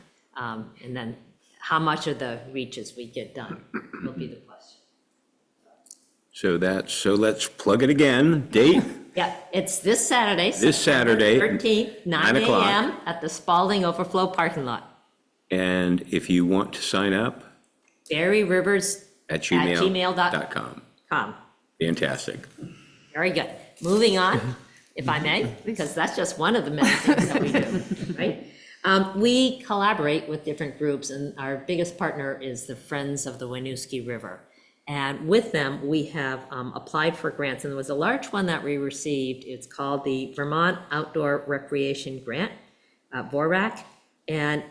And then how much of the reaches we get done will be the question. So let's plug it again. Date? Yeah, it's this Saturday. This September Saturday, 13th, 9 9 o'clock. a.m. at the Spalding Overflow parking lot. And if you want to sign up, barryrivers@gmail.com. @gmail.com. Fantastic. Very good. Moving on, if I may, because that's just one of the many things that we do, right? We collaborate with different groups, and our biggest partner is the Friends of the Winooski River. And with them, we have applied for grants, and there was a large one that we received. It's called the Vermont Outdoor Recreation Grant, VORAC. And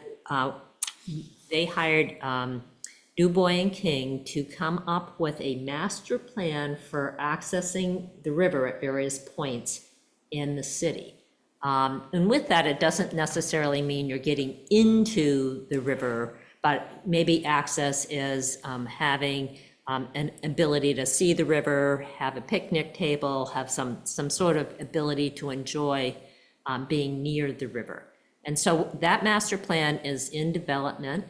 they hired DuBois and King to come up with a master plan for accessing the river at various points in the city. And with that, it doesn't necessarily mean you're getting into the river, but maybe access is having an ability to see the river, have a picnic table, have some sort of ability to enjoy being near the river. And so that master plan is in development,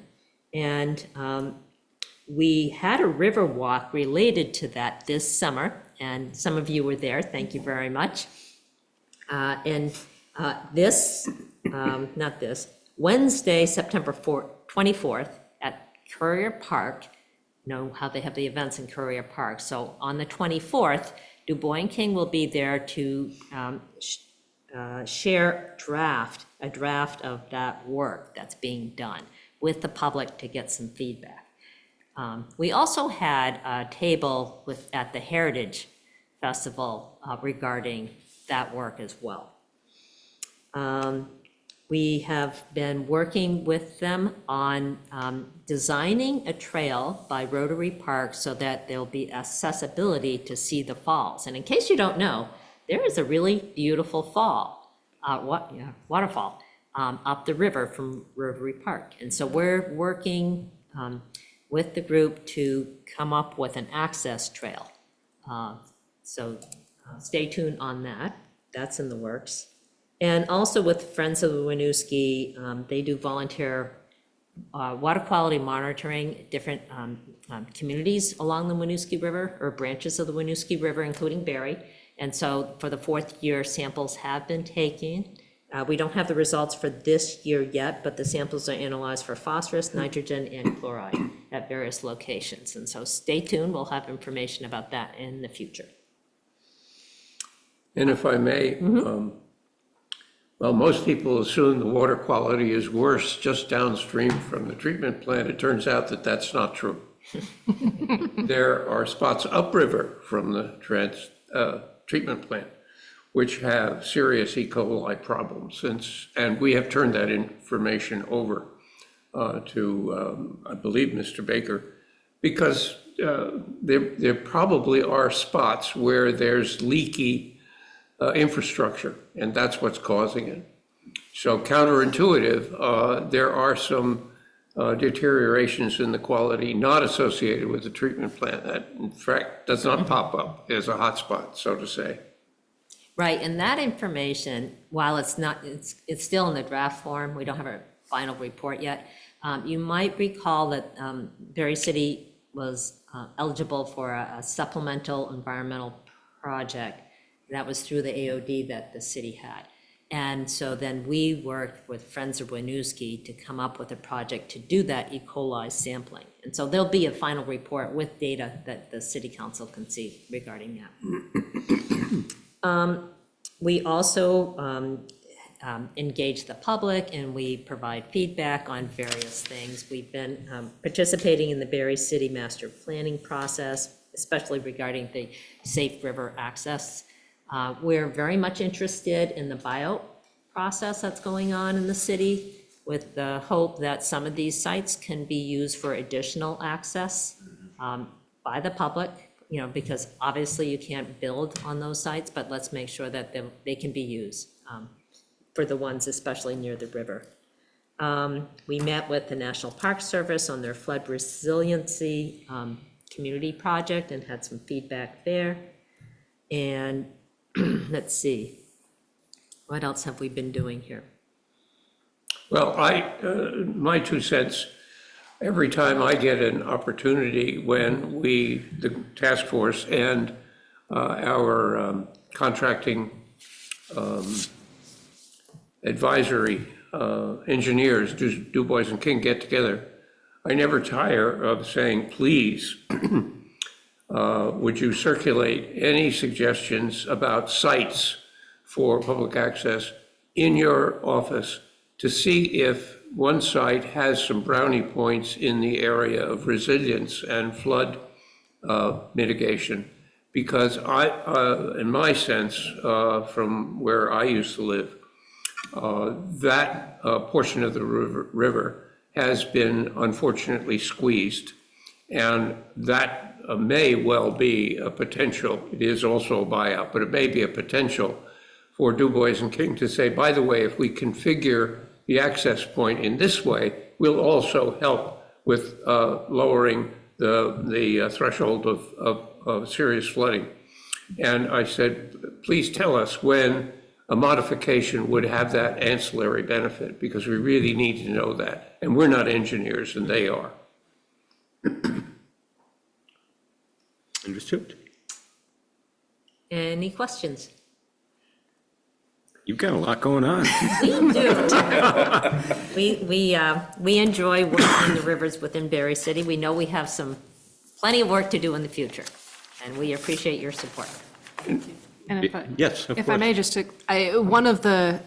and we had a river walk related to that this summer, and some of you were there. Thank you very much. Wednesday, September 24th at Courier Park, you know how they have the events in Courier Park. So on the 24th, DuBois and King will be there to share a draft of that work that's being done with the public to get some feedback. We also had a table at the Heritage Festival regarding that work as well. We have been working with them on designing a trail by Rotary Park so that there'll be accessibility to see the falls. And in case you don't know, there is a really beautiful waterfall up the river from Rotary Park. And so we're working with the group to come up with an access trail. So stay tuned on that. That's in the works. And also with Friends of the Winooski, they do volunteer water quality monitoring at different communities along the Winooski River, or branches of the Winooski River, including Barre. And so for the 4th year, samples have been taken. We don't have the results for this year yet, but the samples are analyzed for phosphorus, nitrogen, and chloride at various locations. And so stay tuned, we'll have information about that in the future. And if I may, well, most people assume the water quality is worse just downstream from the treatment plant. It turns out that that's not true. There are spots upriver from the treatment plant which have serious E. coli problems, and we have turned that information over to, I believe, Mr. Baker, because there probably are spots where there's leaky infrastructure, and that's what's causing it. So counterintuitive, there are some deteriorations in the quality not associated with the treatment plant that, in fact, does not pop up as a hotspot, so to say. Right, and that information, while it's still in the draft form, we don't have a final report yet. You might recall that Barre City was eligible for a supplemental environmental project. That was through the AOD that the city had. And so then we worked with Friends of Winooski to come up with a project to do that E. coli sampling. And so there'll be a final report with data that the city council can see regarding that. We also engage the public, and we provide feedback on various things. We've been participating in the Barre City Master Planning process, especially regarding the safe river access. We're very much interested in the bio process that's going on in the city, with the hope that some of these sites can be used for additional access by the public, because obviously you can't build on those sites, but let's make sure that they can be used for the ones especially near the river. We met with the National Park Service on their flood resiliency community project and had some feedback there. And let's see, what else have we been doing here? Well, my 2 cents, every time I get an opportunity when we, the task force and our contracting advisory engineers, Du Bois and King, get together, I never tire of saying, please, would you circulate any suggestions about sites for public access in your office to see if one site has some brownie points in the area of resilience and flood mitigation? Because in my sense, from where I used to live, that portion of the river has been unfortunately squeezed, and that may well be a potential. It is also a buyout, but it may be a potential for Du Bois and King to say, by the way, if we configure the access point in this way, we'll also help with lowering the threshold of serious flooding. And I said, please tell us when a modification would have that ancillary benefit, because we really need to know that. And we're not engineers, and they are. Understood. Any questions? You've got a lot going on. We do. We enjoy working the rivers within Barre City. We know we have plenty of work to do in the future, and we appreciate your support. And Yes, of if I may, course.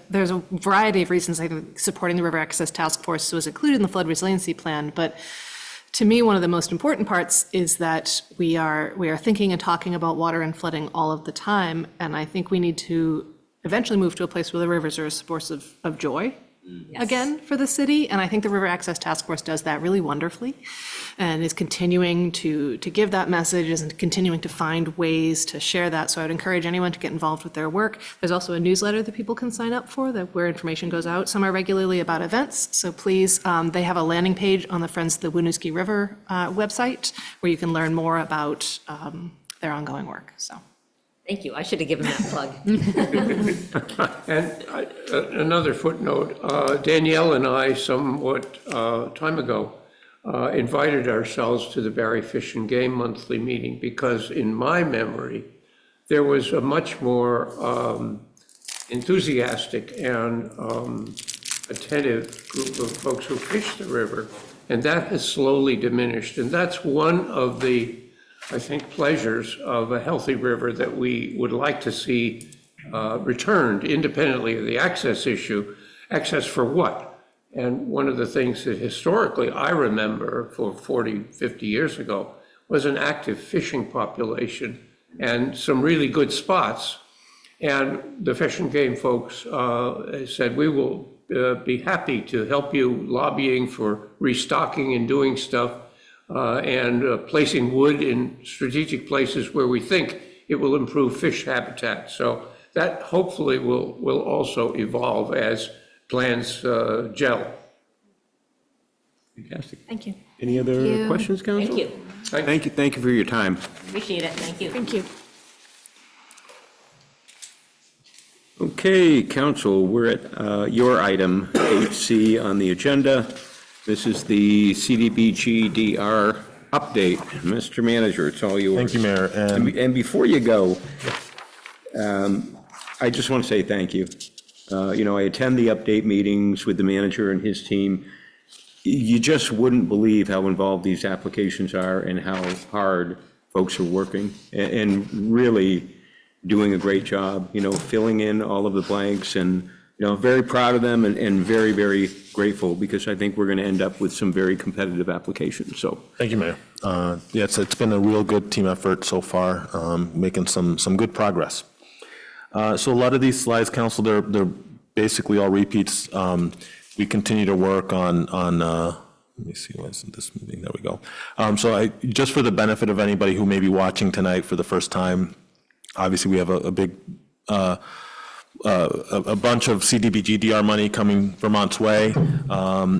there's a variety of reasons I think supporting the River Access Task Force was included in the flood resiliency plan, but to me, one of the most important parts is that we are thinking and talking about water and flooding all of the time, and I think we need to eventually move to a place where the rivers are a source of joy again for the city. And I think the River Access Task Force does that really wonderfully and is continuing to give that message and continuing to find ways to share that. So I would encourage anyone to get involved with their work. There's also a newsletter that people can sign up for where information goes out semi-regularly about events. So please, they have a landing page on the Friends of the Winooski River website where you can learn more about their ongoing work, so. Thank you. I should have given that plug. And another footnote, Danielle and I somewhat time ago invited ourselves to the Barre Fish and Game monthly meeting because in my memory, there was a much more enthusiastic and attentive group of folks who fish the river, and that has slowly diminished. And that's one of the, I think, pleasures of a healthy river that we would like to see returned independently of the access issue. Access for what? And one of the things that historically I remember for 40, 50 years ago was an active fishing population and some really good spots. And the Fish and Game folks said, we will be happy to help you lobbying for restocking and doing stuff and placing wood in strategic places where we think it will improve fish habitat. So that hopefully will also evolve as plans gel. Fantastic. Thank you. Any other questions, Council? Thank you. Thank you for your time. Appreciate it. Thank you. Thank you. Okay, Council, we're at your item 8C on the agenda. This is the CDBG DR update. Mr. Manager, it's all yours. Thank you, Mayor. And before you go, I just want to say thank you. I attend the update meetings with the manager and his team. You just wouldn't believe how involved these applications are and how hard folks are working and really doing a great job, filling in all of the blanks, and, very proud of them and very, very grateful because I think we're going to end up with some very competitive applications, so. Thank you, Mayor. Yeah, it's been a real good team effort so far, making some good progress. So a lot of these slides, Council, they're basically all repeats. We continue to work on let me see, why isn't this moving? There we go. So just for the benefit of anybody who may be watching tonight for the first time, obviously we have a big, a bunch of CDBG DR money coming Vermont's way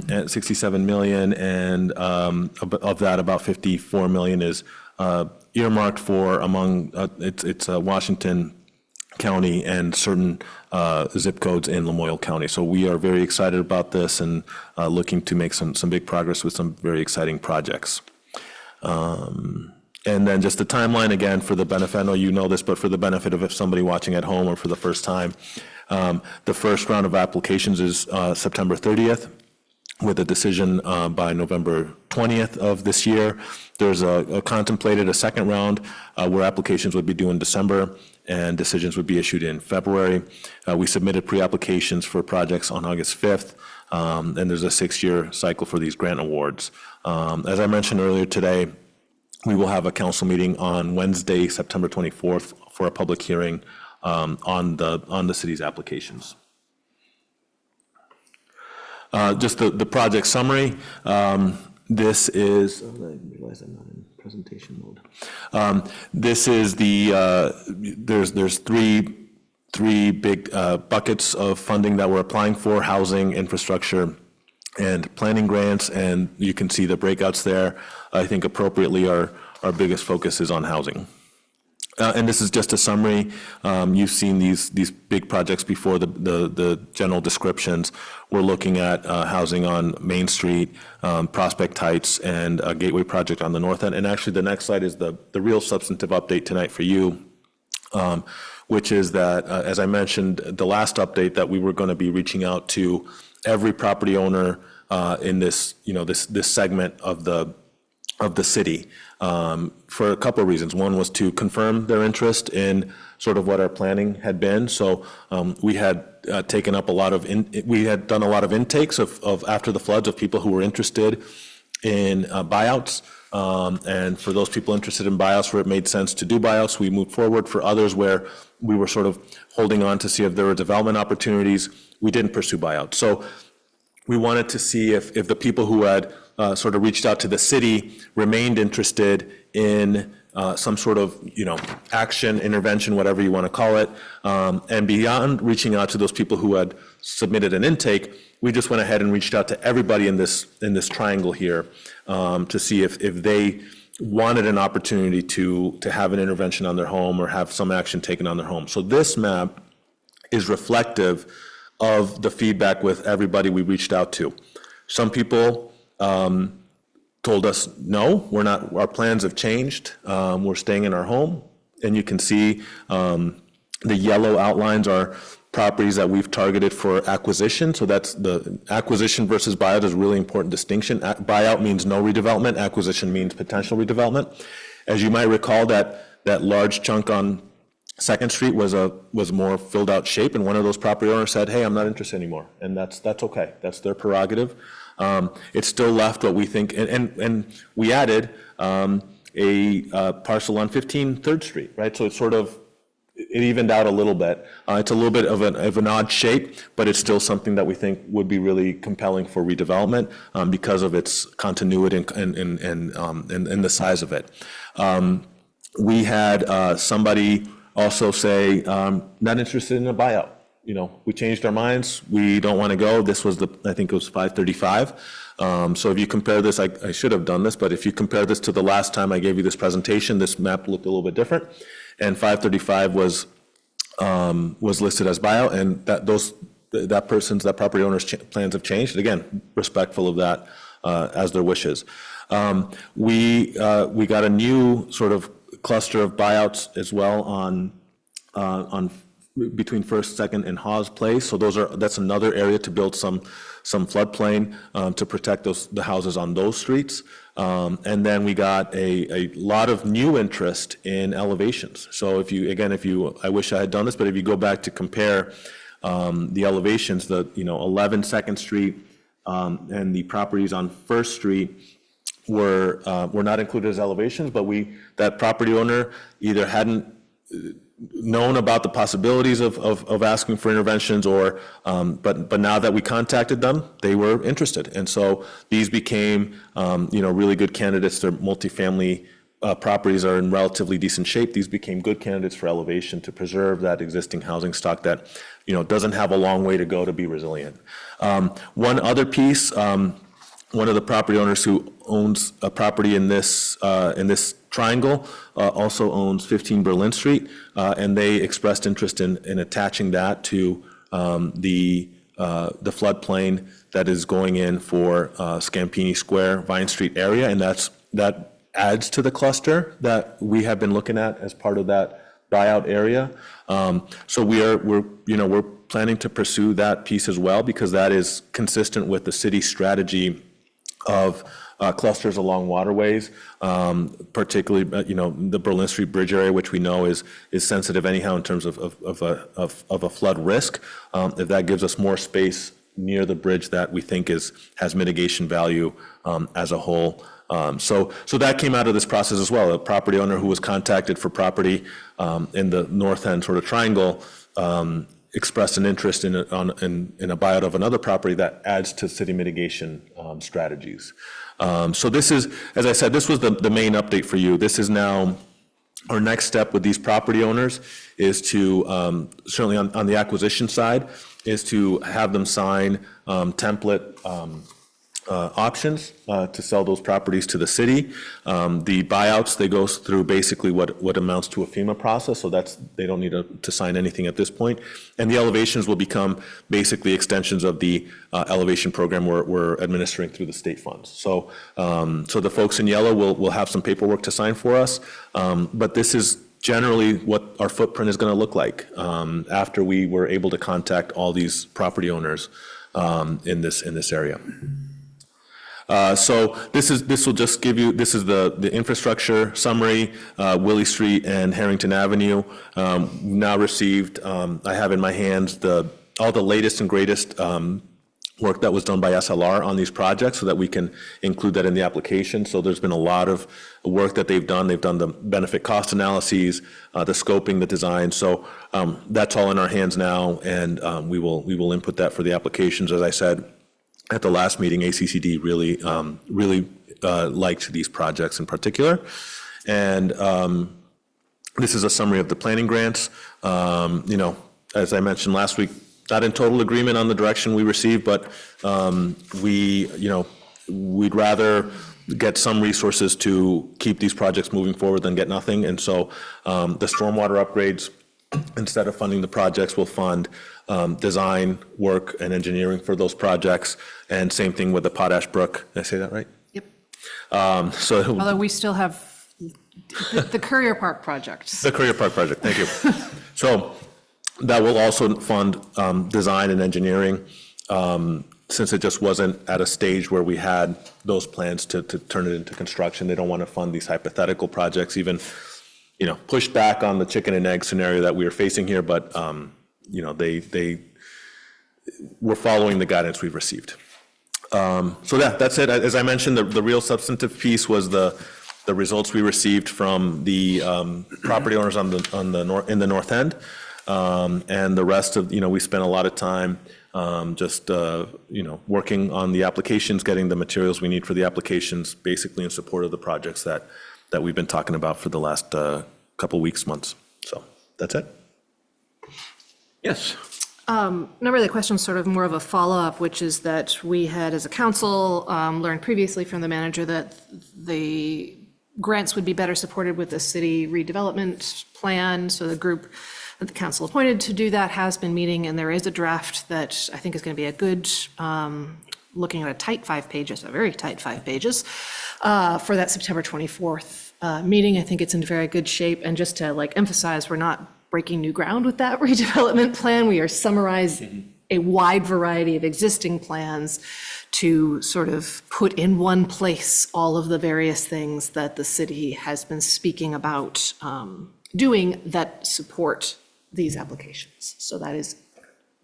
at 67 million, and of that, about 54 million is earmarked for among, it's Washington County and certain zip codes in Lamoille County. So we are very excited about this and looking to make some big progress with some very exciting projects. And then just the timeline again for the benefit, I know you know this, but for the benefit of if somebody watching at home or for the first time, the first round of applications is September 30th with a decision by November 20th of this year. There's contemplated a second round where applications would be due in December and decisions would be issued in February. We submitted pre-applications for projects on August 5th, and there's a 6-year cycle for these grant awards. As I mentioned earlier today, we will have a council meeting on Wednesday, September 24th, for a public hearing on the city's applications. Just the project summary. This is, I realize I'm not in presentation mode. This is there's three big buckets of funding that we're applying for: housing, infrastructure, and planning grants, and you can see the breakouts there. I think appropriately our biggest focus is on housing. And this is just a summary. You've seen these big projects before, the general descriptions. We're looking at housing on Main Street, Prospect Heights, and a Gateway project on the north end. And actually, the next slide is the real substantive update tonight for you, which is that, as I mentioned, the last update, that we were going to be reaching out to every property owner in this, this segment of the city, for a couple of reasons. One was to confirm their interest in sort of what our planning had been. So we had taken up we had done a lot of intakes of after the floods of people who were interested in buyouts. And for those people interested in buyouts where it made sense to do buyouts, we moved forward. For others where we were sort of holding on to see if there were development opportunities, we didn't pursue buyouts. So we wanted to see if the people who had sort of reached out to the city remained interested in some sort of, action, intervention, whatever you want to call it. And beyond reaching out to those people who had submitted an intake, we just went ahead and reached out to everybody in this triangle here to see if they wanted an opportunity to have an intervention on their home or have some action taken on their home. So this map is reflective of the feedback with everybody we reached out to. Some people told us, no, we're not, our plans have changed. We're staying in our home. And you can see the yellow outlines are properties that we've targeted for acquisition. So that's the acquisition versus buyout is a really important distinction. Buyout means no redevelopment. Acquisition means potential redevelopment. As you might recall, that large chunk on Second Street was more filled out shape, and one of those property owners said, hey, I'm not interested anymore. And that's okay. That's their prerogative. It still left what we think, and we added a parcel on 15 3rd Street, right? So it's sort of, it evened out a little bit. It's a little bit of an odd shape, but it's still something that we think would be really compelling for redevelopment because of its continuity and the size of it. We had somebody also say, not interested in a buyout. We changed our minds. We don't want to go. This was I think it was 535. So if you compare this, I should have done this, but if you compare this to the last time I gave you this presentation, this map looked a little bit different. And 535 was listed as buyout, and that property owner's plans have changed. Again, respectful of that as their wishes. We got a new sort of cluster of buyouts as well on between First, Second, and Hawes Place. So that's another area to build some floodplain to protect the houses on those streets. And then we got a lot of new interest in elevations. So I wish I had done this, but if you go back to compare the elevations, 11 Second Street and the properties on First Street were not included as elevations, but that property owner either hadn't known about the possibilities of asking for interventions, but now that we contacted them, they were interested, and so these became really good candidates. Their multifamily properties are in relatively decent shape. These became good candidates for elevation to preserve that existing housing stock that doesn't have a long way to go to be resilient. One other piece. One of the property owners who owns a property in this triangle also owns 15 Berlin Street, and they expressed interest in attaching that to the floodplain that is going in for Scampini Square, Vine Street area, and that adds to the cluster that we have been looking at as part of that buyout area. So we're planning to pursue that piece as well, because that is consistent with the city's strategy of clusters along waterways, particularly the Berlin Street Bridge area, which we know is sensitive anyhow in terms of a flood risk. If that gives us more space near the bridge, that we think has mitigation value as a whole. So that came out of this process as well. A property owner who was contacted for property in the north end sort of triangle expressed an interest in a buyout of another property that adds to city mitigation strategies. So this is, as I said, this was the main update for you. This is now our next step with these property owners is to, certainly on the acquisition side, is to have them sign template options to sell those properties to the city. The buyouts, they go through basically what amounts to a FEMA process, so they don't need to sign anything at this point. And the elevations will become basically extensions of the elevation program we're administering through the state funds. So the folks in yellow will have some paperwork to sign for us, but this is generally what our footprint is going to look like after we were able to contact all these property owners in this area. So this will just give you, this is the infrastructure summary, Willie Street and Harrington Avenue. Now received, I have in my hands all the latest and greatest work that was done by SLR on these projects so that we can include that in the application. So there's been a lot of work that they've done. They've done the benefit cost analyses, the scoping, the design. So that's all in our hands now, and we will input that for the applications. As I said, at the last meeting, ACCD really liked these projects in particular. And this is a summary of the planning grants. As I mentioned last week, not in total agreement on the direction we received, but we'd rather get some resources to keep these projects moving forward than get nothing. And so the stormwater upgrades, instead of funding the projects, will fund design work and engineering for those projects. And same thing with the Potash Brook. Did I say that right? Yep. So Although we still have the Courier Park project. the Courier Park project, thank you. So that will also fund design and engineering, since it just wasn't at a stage where we had those plans to turn it into construction. They don't want to fund these hypothetical projects, even, pushed back on the chicken and egg scenario that we are facing here, but, they were following the guidance we've received. So that's it. As I mentioned, the real substantive piece was the results we received from the property owners in the North End. And the rest of, we spent a lot of time working on the applications, getting the materials we need for the applications, basically in support of the projects that we've been talking about for the last couple weeks, months. So that's it. Yes. Not really a question, sort of more of a follow-up, which is that we had, as a council, learned previously from the manager that the grants would be better supported with a city redevelopment plan. So the group that the council appointed to do that has been meeting, and there is a draft that I think is going to be a good, looking at a tight 5 pages, a very tight 5 pages, for that September 24th meeting. I think it's in very good shape. And just to emphasize, we're not breaking new ground with that redevelopment plan. We are summarizing a wide variety of existing plans to sort of put in one place all of the various things that the city has been speaking about doing that support these applications. So that is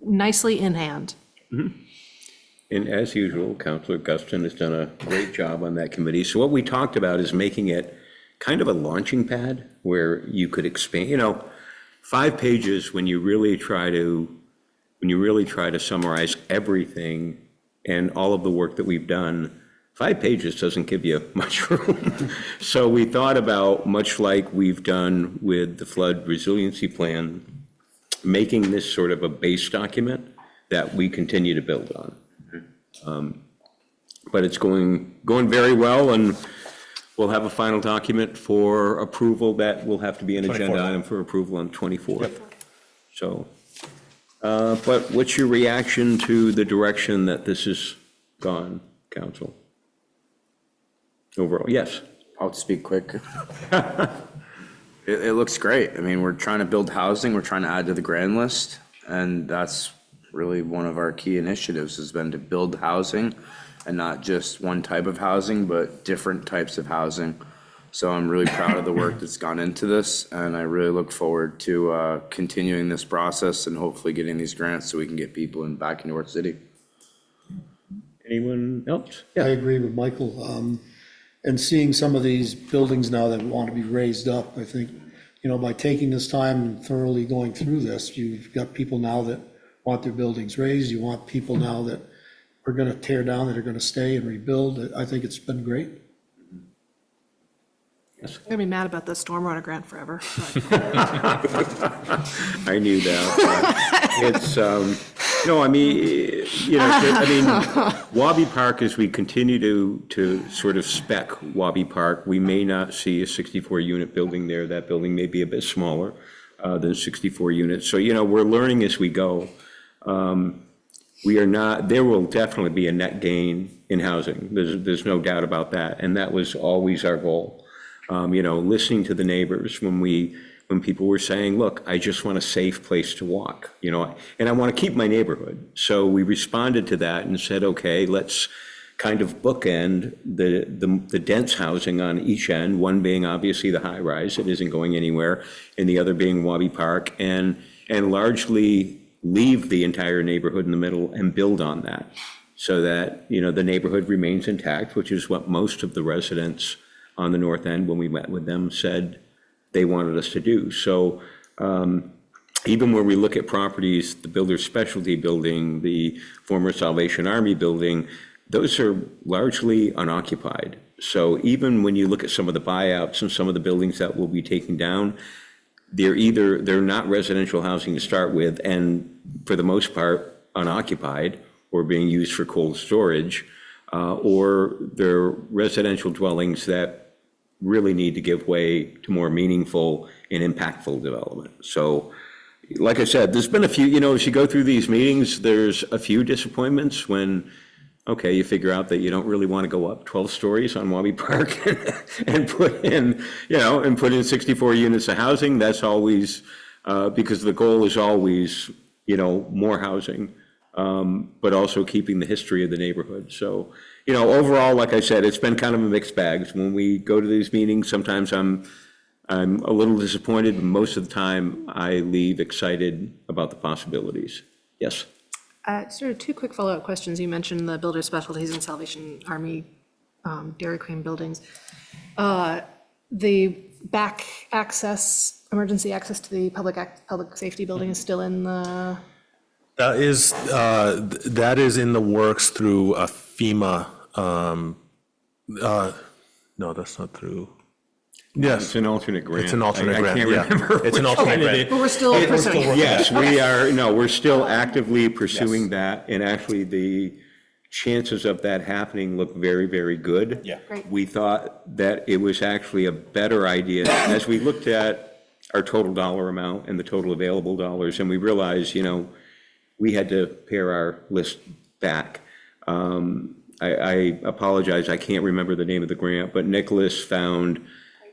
nicely in hand. And as usual, Councilor Guston has done a great job on that committee. So what we talked about is making it kind of a launching pad where you could expand, 5 pages when you really try to summarize everything and all of the work that we've done. 5 pages doesn't give you much room. So we thought about, much like we've done with the flood resiliency plan, making this sort of a base document that we continue to build on. But it's going very well, and we'll have a final document for approval that will have to be an agenda 24th. item for approval on 24th. So, but what's your reaction to the direction that this has gone, Council? Overall, yes. I'll speak quick. It looks great. I mean, we're trying to build housing, we're trying to add to the grand list, and that's really one of our key initiatives has been to build housing, and not just one type of housing, but different types of housing. So I'm really proud of the work that's gone into this, and I really look forward to continuing this process and hopefully getting these grants so we can get people back into our city. Anyone else? I agree with Michael. And seeing some of these buildings now that want to be raised up, I think, by taking this time and thoroughly going through this, you've got people now that want their buildings raised. You want people now that are going to tear down, that are going to stay and rebuild. I think it's been great. I'm gonna be mad about the stormwater grant forever. I knew that. It's, no, I mean, Wabi Park, as we continue to sort of spec Wabi Park, we may not see a 64-unit building there. That building may be a bit smaller than 64 units. So, we're learning as we go. There will definitely be a net gain in housing. There's no doubt about that. And that was always our goal. Listening to the neighbors when people were saying, look, I just want a safe place to walk, and I want to keep my neighborhood. So we responded to that and said, okay, let's kind of bookend the dense housing on each end, one being obviously the high rise that isn't going anywhere, and the other being Wabi Park, and largely leave the entire neighborhood in the middle and build on that so that, the neighborhood remains intact, which is what most of the residents on the north end, when we met with them, said they wanted us to do. So even when we look at properties, the Builder's Specialty Building, the former Salvation Army Building, those are largely unoccupied. So even when you look at some of the buyouts and some of the buildings that will be taken down, they're not residential housing to start with, and for the most part, unoccupied or being used for cold storage, or they're residential dwellings that really need to give way to more meaningful and impactful development. So, like I said, there's been a few, as you go through these meetings, there's a few disappointments when, okay, you figure out that you don't really want to go up 12 stories on Wabi Park and put in, and put in 64 units of housing. That's always, because the goal is always, more housing, but also keeping the history of the neighborhood. So, overall, like I said, it's been kind of a mixed bag. When we go to these meetings, sometimes I'm a little disappointed, but most of the time I leave excited about the possibilities. Yes? Sort of two quick follow-up questions. You mentioned the Builder Specialties and Salvation Army Dairy Queen buildings. The back access, emergency access to the public safety building is still in the... That is in the works through a FEMA, no, that's not through. Yes. It's an alternate grant. It's an alternate grant, I can't yeah. remember. It's an which alternate one it grant. But we're still pursuing it. Yes, we are, we're still actively pursuing that, and actually the chances of that happening look very, very good. Yeah. Great. We thought that it was actually a better idea, as we looked at our total dollar amount and the total available dollars, and we realized, we had to pare our list back. I apologize, I can't remember the name of the grant, but Nicholas found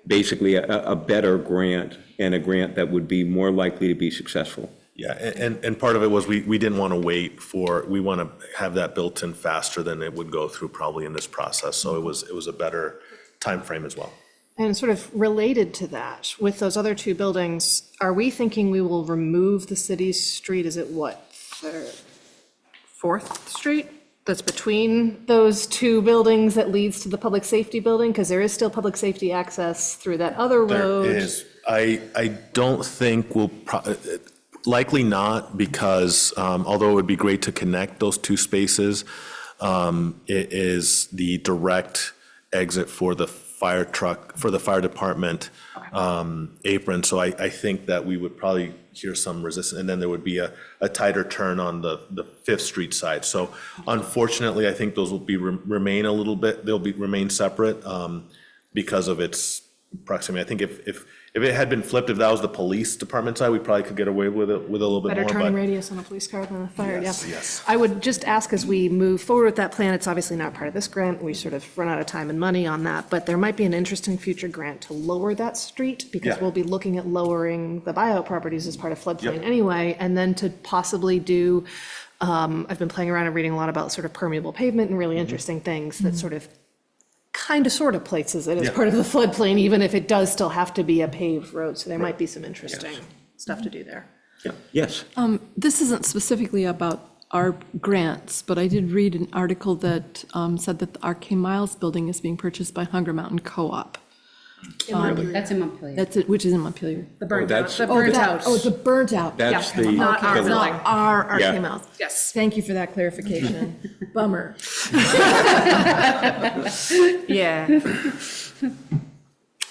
basically a better grant, and a grant that would be more likely to be successful. Yeah, and part of it was we didn't want to wait we want to have that built in faster than it would go through probably in this process. So it was a better time frame as well. And sort of related to that, with those other two buildings, are we thinking we will remove the city's street, is it what, 4th Street? That's between those two buildings that leads to the public safety building? Because there is still public safety access through that other road. There is. I don't think likely not, because although it would be great to connect those two spaces, it is the direct exit for the fire truck, for the fire department apron. So I think that we would probably hear some resistance, and then there would be a tighter turn on the 5th Street side. So unfortunately, I think those will remain a little bit, remain separate because of its proximity. I think if it had been flipped, if that was the police department side, we probably could get away with it a little bit more. Better turning but- radius on a police car than a fire, yeah. Yes. I would just ask, as we move forward with that plan, it's obviously not part of this grant, we sort of run out of time and money on that, but there might be an interesting future grant to lower that street, because Yeah. we'll be looking at lowering the buyout properties as part of floodplain Yep. anyway, and then to possibly do, I've been playing around and reading a lot about sort of permeable pavement and really interesting things that sort of sort of places it as Yeah. part of the floodplain, even if it does still have to be a paved road, so there might be some interesting stuff to do there. Yeah. Yes. This isn't specifically about our grants, but I did read an article that said that the Arcane Miles building is being purchased by Hunger Mountain Co-op. That's in Montpelier. That's it, which is in Montpelier. The burnt Oh, out, that's- the Oh, burnt that- out. Oh, the burnt out. That's Yeah, the. not our It's building. not our Yeah. Arcane Miles. Yes. Thank you for that clarification. Bummer. Yeah.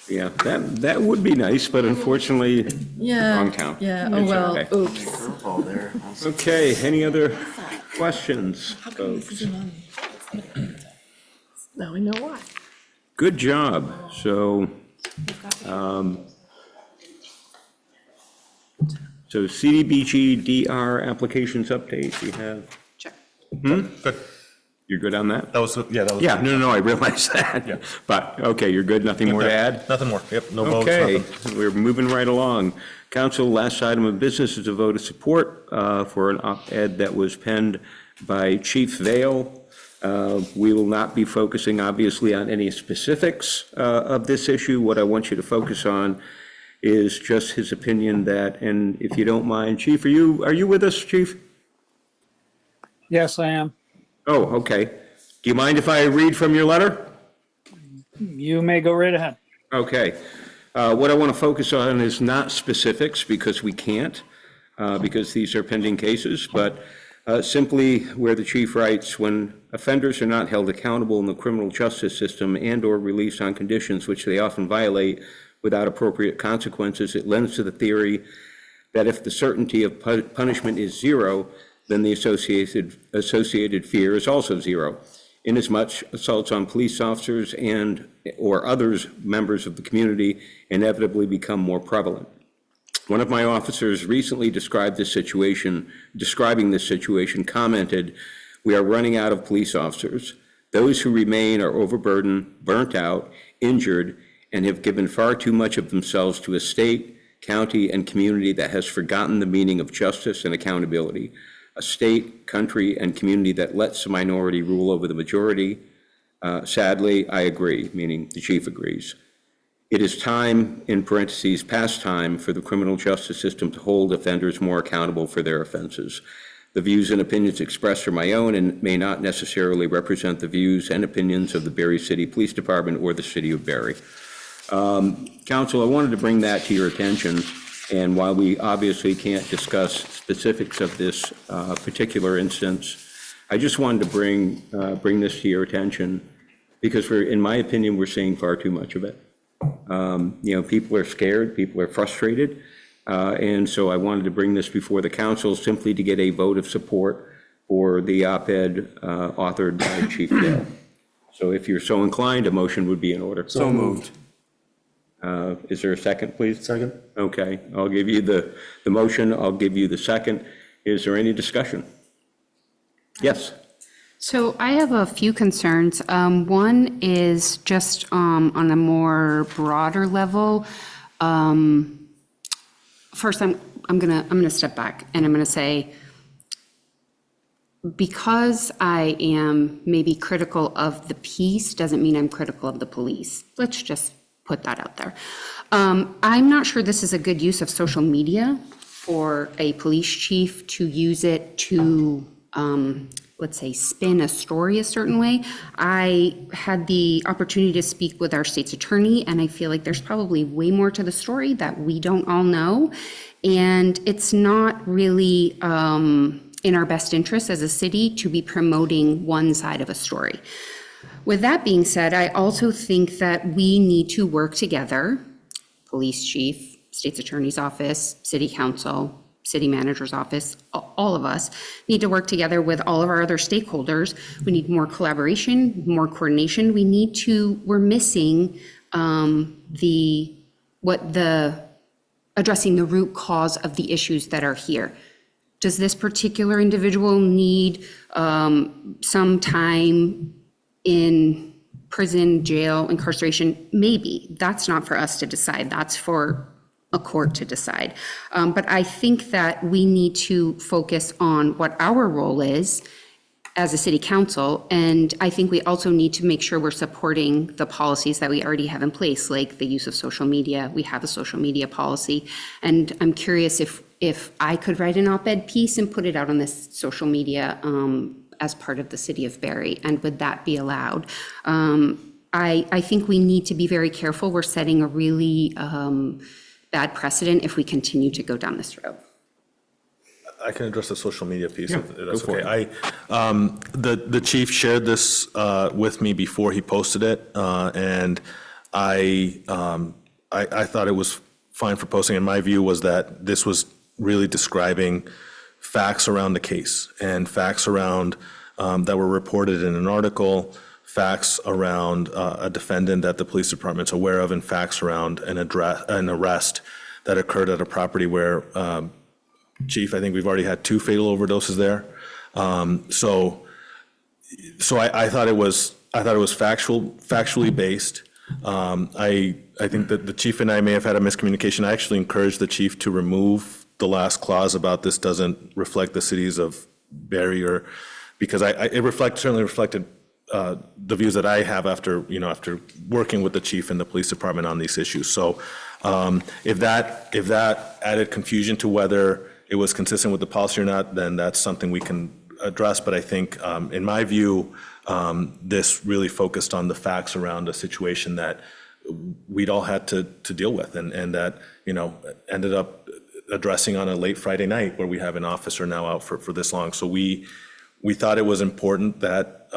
Yeah, that would be nice, but unfortunately, Yeah. wrong town. Yeah, oh It's well, okay. oops. Okay, any other questions, folks? Now we know why. Good job. So, so CDBG DR applications update, we have, Check. Good. you're good on that? That was, yeah, that was. Yeah, no, I realize that. Yeah. But, okay, you're good, nothing more to add? Nothing more. Yep, no votes, Okay, nothing. we're moving right along. Council, last item of business is a vote of support for an op-ed that was penned by Chief Vale. We will not be focusing, obviously, on any specifics of this issue. What I want you to focus on is just his opinion that, and if you don't mind, Chief, are you with us, Chief? Yes, I am. Oh, okay. Do you mind if I read from your letter? You may go right ahead. Okay. What I want to focus on is not specifics, because we can't. because these are pending cases, but simply where the chief writes, when offenders are not held accountable in the criminal justice system and/or released on conditions which they often violate without appropriate consequences, it lends to the theory that if the certainty of punishment is zero, then the associated fear is also zero. Inasmuch, assaults on police officers and or others members of the community inevitably become more prevalent. One of my officers recently describing this situation, commented, "We are running out of police officers. Those who remain are overburdened, burnt out, injured, and have given far too much of themselves to a state, county, and community that has forgotten the meaning of justice and accountability. A state, country, and community that lets the minority rule over the majority. Sadly, I agree," meaning the chief agrees. "It is time, in parentheses, past time, for the criminal justice system to hold offenders more accountable for their offenses. The views and opinions expressed are my own and may not necessarily represent the views and opinions of the Barre City Police Department or the City of Barre." Council, I wanted to bring that to your attention, and while we obviously can't discuss specifics of this particular instance, I just wanted to bring this to your attention because in my opinion, we're seeing far too much of it. People are scared, people are frustrated, and so I wanted to bring this before the council simply to get a vote of support for the op-ed authored by Chief Dale. So if you're so inclined, a motion would be in order. So moved. Is there a second, please? Second? Okay, I'll give you the motion, I'll give you the second. Is there any discussion? Yes. So I have a few concerns. One is just on a more broader level. First, I'm gonna step back and I'm gonna say, because I am maybe critical of the piece doesn't mean I'm critical of the police. Let's just put that out there. I'm not sure this is a good use of social media for a police chief to use it to, let's say, spin a story a certain way. I had the opportunity to speak with our state's attorney, and I feel like there's probably way more to the story that we don't all know. And it's not really in our best interest as a city to be promoting one side of a story. With that being said, I also think that we need to work together, police chief, state's attorney's office, city council, city manager's office, all of us need to work together with all of our other stakeholders. We need more collaboration, more coordination. We're missing addressing the root cause of the issues that are here. Does this particular individual need some time in prison, jail, incarceration? Maybe. That's not for us to decide. That's for a court to decide. But I think that we need to focus on what our role is as a city council. And I think we also need to make sure we're supporting the policies that we already have in place, like the use of social media. We have a social media policy. And I'm curious if I could write an op-ed piece and put it out on this social media as part of the city of Barre, and would that be allowed? I think we need to be very careful. We're setting a really bad precedent if we continue to go down this road. I can address the social media piece, if that's go for okay. The chief shared this with me before he posted it, and I thought it was fine for posting. And my view was that this was really describing facts around the case and facts around that were reported in an article, facts around a defendant that the police department's aware of, and facts around an arrest that occurred at a property where, Chief, I think we've already had 2 fatal overdoses there. So I thought it was factually based. I think that the chief and I may have had a miscommunication. I actually encouraged the chief to remove the last clause about this doesn't reflect the cities of Barre, because it certainly reflected the views that I have after working with the chief and the police department on these issues. So if that added confusion to whether it was consistent with the policy or not, then that's something we can address. But I think, in my view, this really focused on the facts around a situation that we'd all had to deal with, and that ended up addressing on a late Friday night where we have an officer now out for this long. So we thought it was important that,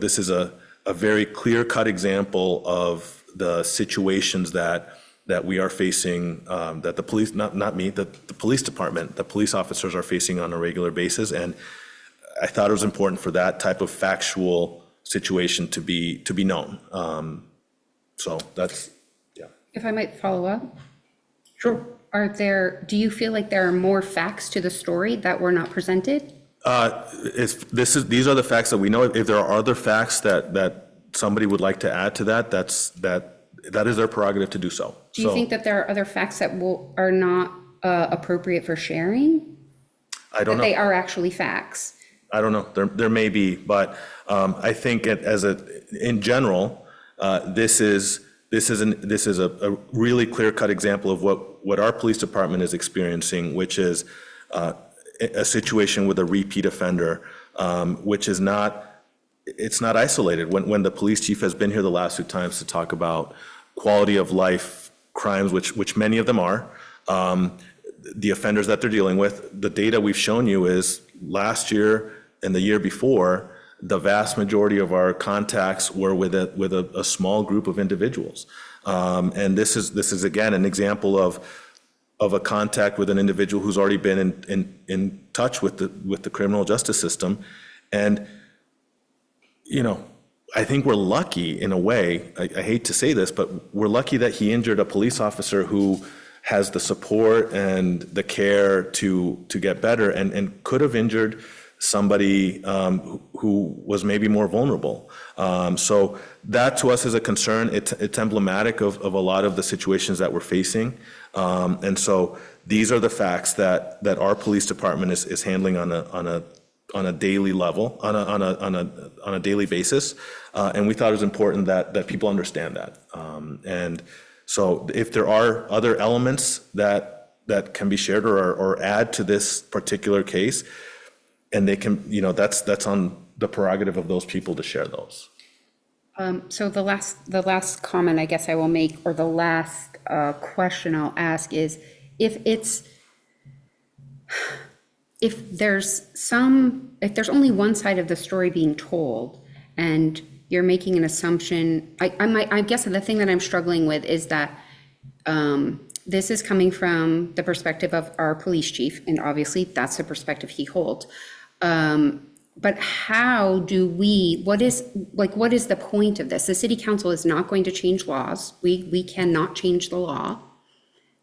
this is a very clear-cut example of the situations that we are facing, that the police, not me, the police department, the police officers are facing on a regular basis. And I thought it was important for that type of factual situation to be known. So that's, yeah. If I might follow up, Sure. do you feel like there are more facts to the story that were not presented? These are the facts that we know. If there are other facts that somebody would like to add to that, that is their prerogative to do so. Do you think that there are other facts that are not appropriate for sharing? I don't know. That they are actually facts? I don't know. There may be, but I think in general, this is a really clear-cut example of what our police department is experiencing, which is a situation with a repeat offender, which is it's not isolated. When the police chief has been here the last 2 times to talk about quality of life crimes, which many of them are, the offenders that they're dealing with, the data we've shown you is last year and the year before, the vast majority of our contacts were with a small group of individuals. And this is again an example of a contact with an individual who's already been in touch with the criminal justice system. And, I think we're lucky in a way, I hate to say this, but we're lucky that he injured a police officer who has the support and the care to get better, and could have injured somebody who was maybe more vulnerable. So that to us is a concern. It's emblematic of a lot of the situations that we're facing. And so these are the facts that our police department is handling on a daily level, on a daily basis. And we thought it was important that people understand that. And so if there are other elements that can be shared or add to this particular case, and they can, that's on the prerogative of those people to share those. So the last comment I guess I will make, or the last question I'll ask is, if there's only one side of the story being told, and you're making an assumption, I guess the thing that I'm struggling with is that this is coming from the perspective of our police chief, and obviously that's the perspective he holds. But how do what is the point of this? The city council is not going to change laws. We cannot change the law.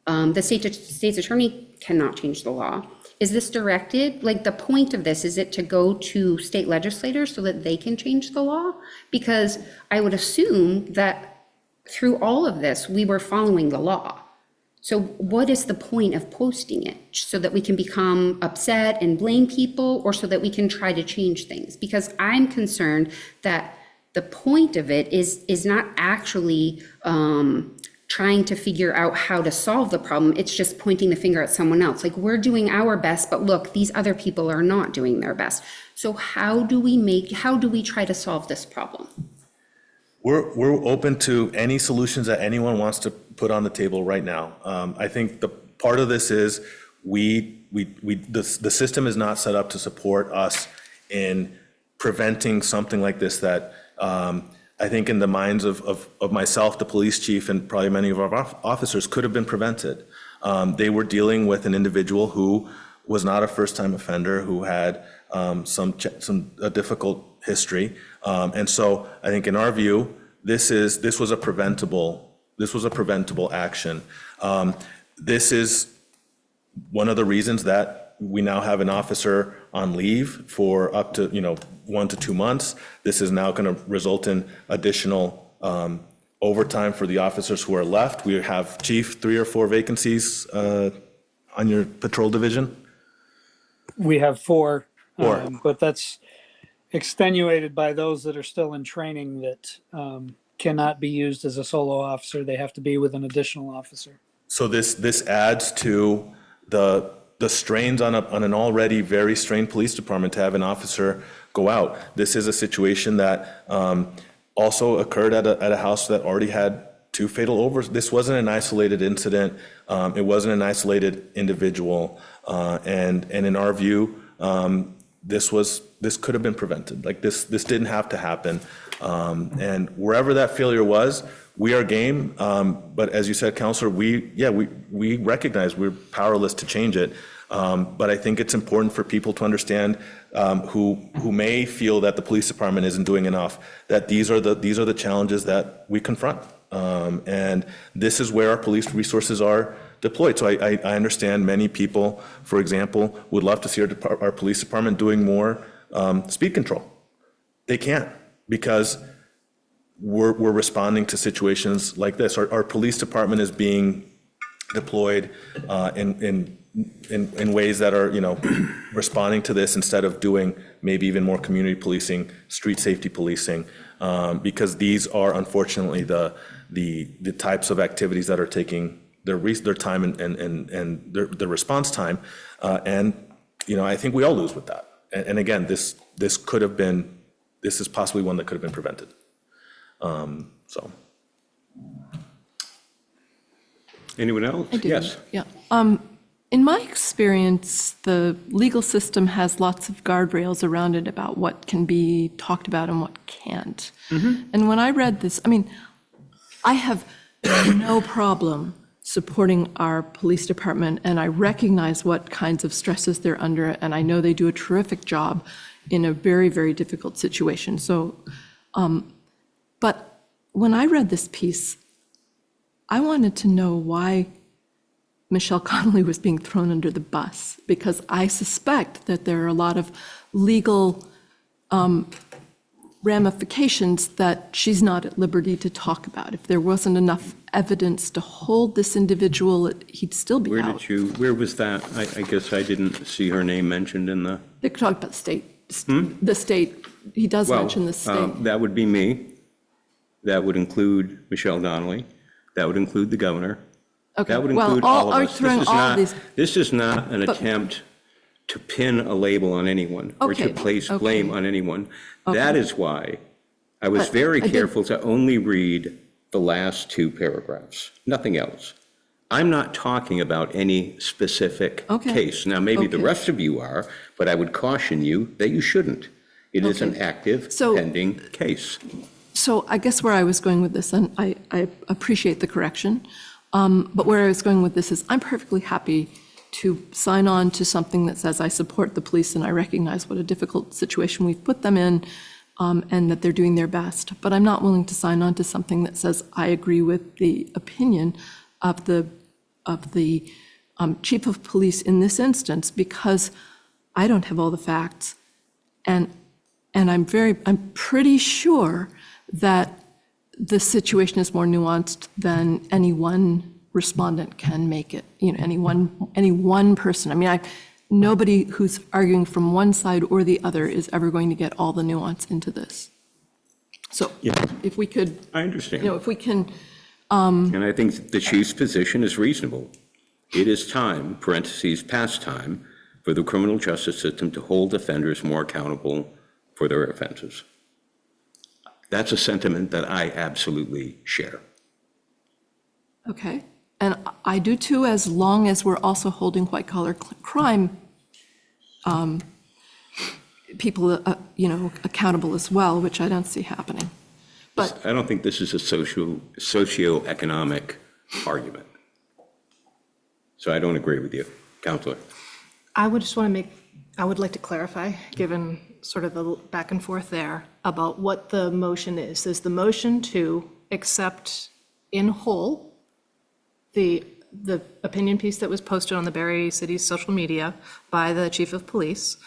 The state's attorney cannot change the law. Is this directed, the point of this, is it to go to state legislators so that they can change the law? Because I would assume that through all of this, we were following the law. So what is the point of posting it? So that we can become upset and blame people, or so that we can try to change things? Because I'm concerned that the point of it is not actually trying to figure out how to solve the problem. It's just pointing the finger at someone else. We're doing our best, but look, these other people are not doing their best. So how do we try to solve this problem? We're open to any solutions that anyone wants to put on the table right now. I think the part of this is the system is not set up to support us in preventing something like this that I think in the minds of myself, the police chief, and probably many of our officers could have been prevented. They were dealing with an individual who was not a first-time offender, who had a difficult history. And so I think in our view, this was a preventable action. This is one of the reasons that we now have an officer on leave for up to 1 to 2 months. This is now going to result in additional overtime for the officers who are left. We have, Chief, 3 or 4 vacancies on your patrol division? We have 4. 4. But that's extenuated by those that are still in training that cannot be used as a solo officer. They have to be with an additional officer. So this adds to the strains on an already very strained police department to have an officer go out. This is a situation that also occurred at a house that already had two fatal this wasn't an isolated incident. It wasn't an isolated individual. And in our view, this could have been prevented. Like this didn't have to happen. And wherever that failure was, we are game. But as you said, Counselor, we recognize we're powerless to change it. But I think it's important for people to understand who may feel that the police department isn't doing enough, that these are the challenges that we confront. And this is where our police resources are deployed. So I understand many people, for example, would love to see our police department doing more speed control. They can't because we're responding to situations like this. Our police department is being deployed in ways that are, responding to this instead of doing maybe even more community policing, street safety policing, because these are unfortunately the types of activities that are taking their time and their response time. And I think we all lose with that. And again, this is possibly one that could have been prevented. So. Anyone else? I do. Yes. Yeah. In my experience, the legal system has lots of guardrails around it about what can be talked about and what can't. And when I read this, I have no problem supporting our police department, and I recognize what kinds of stresses they're under, and I know they do a terrific job in a very, very difficult situation. So, but when I read this piece, I wanted to know why Michelle Connolly was being thrown under the bus, because I suspect that there are a lot of legal ramifications that she's not at liberty to talk about. If there wasn't enough evidence to hold this individual, he'd still be out. Where was that? I guess I didn't see her name mentioned in the. They could talk about the state. The state, he does mention the state. That would be me. That would include Michelle Donnelly. That would include the governor. Okay, That would well, include all of us. throwing all of these. This is not an attempt to pin a label on anyone or to Okay, place blame okay. on anyone. Okay. That is why I was But very I did- careful to only read the last two paragraphs, nothing else. I'm not talking about any specific Okay. case. Now, maybe the Okay. rest of you are, but I would caution you that you shouldn't. It is an Okay. active, So- pending case. So I guess where I was going with this, and I appreciate the correction, but where I was going with this is I'm perfectly happy to sign on to something that says I support the police and I recognize what a difficult situation we've put them in, and that they're doing their best. But I'm not willing to sign on to something that says I agree with the opinion of the chief of police in this instance, because I don't have all the facts. And I'm pretty sure that the situation is more nuanced than any one respondent can make it, any one person. Nobody who's arguing from one side or the other is ever going to get all the nuance into this. So if we could, I understand. if we can, And I think the chief's position is reasonable. It is time, past time, for the criminal justice system to hold offenders more accountable for their offenses. That's a sentiment that I absolutely share. okay. And I do too, as long as we're also holding white-collar crime people, accountable as well, which I don't see happening. But I don't think this is a socioeconomic argument. So I don't agree with you, Counselor. I would like to clarify, given sort of the back and forth there, about what the motion is. Is the motion to accept in whole the opinion piece that was posted on the Barre City's social media by the chief of police?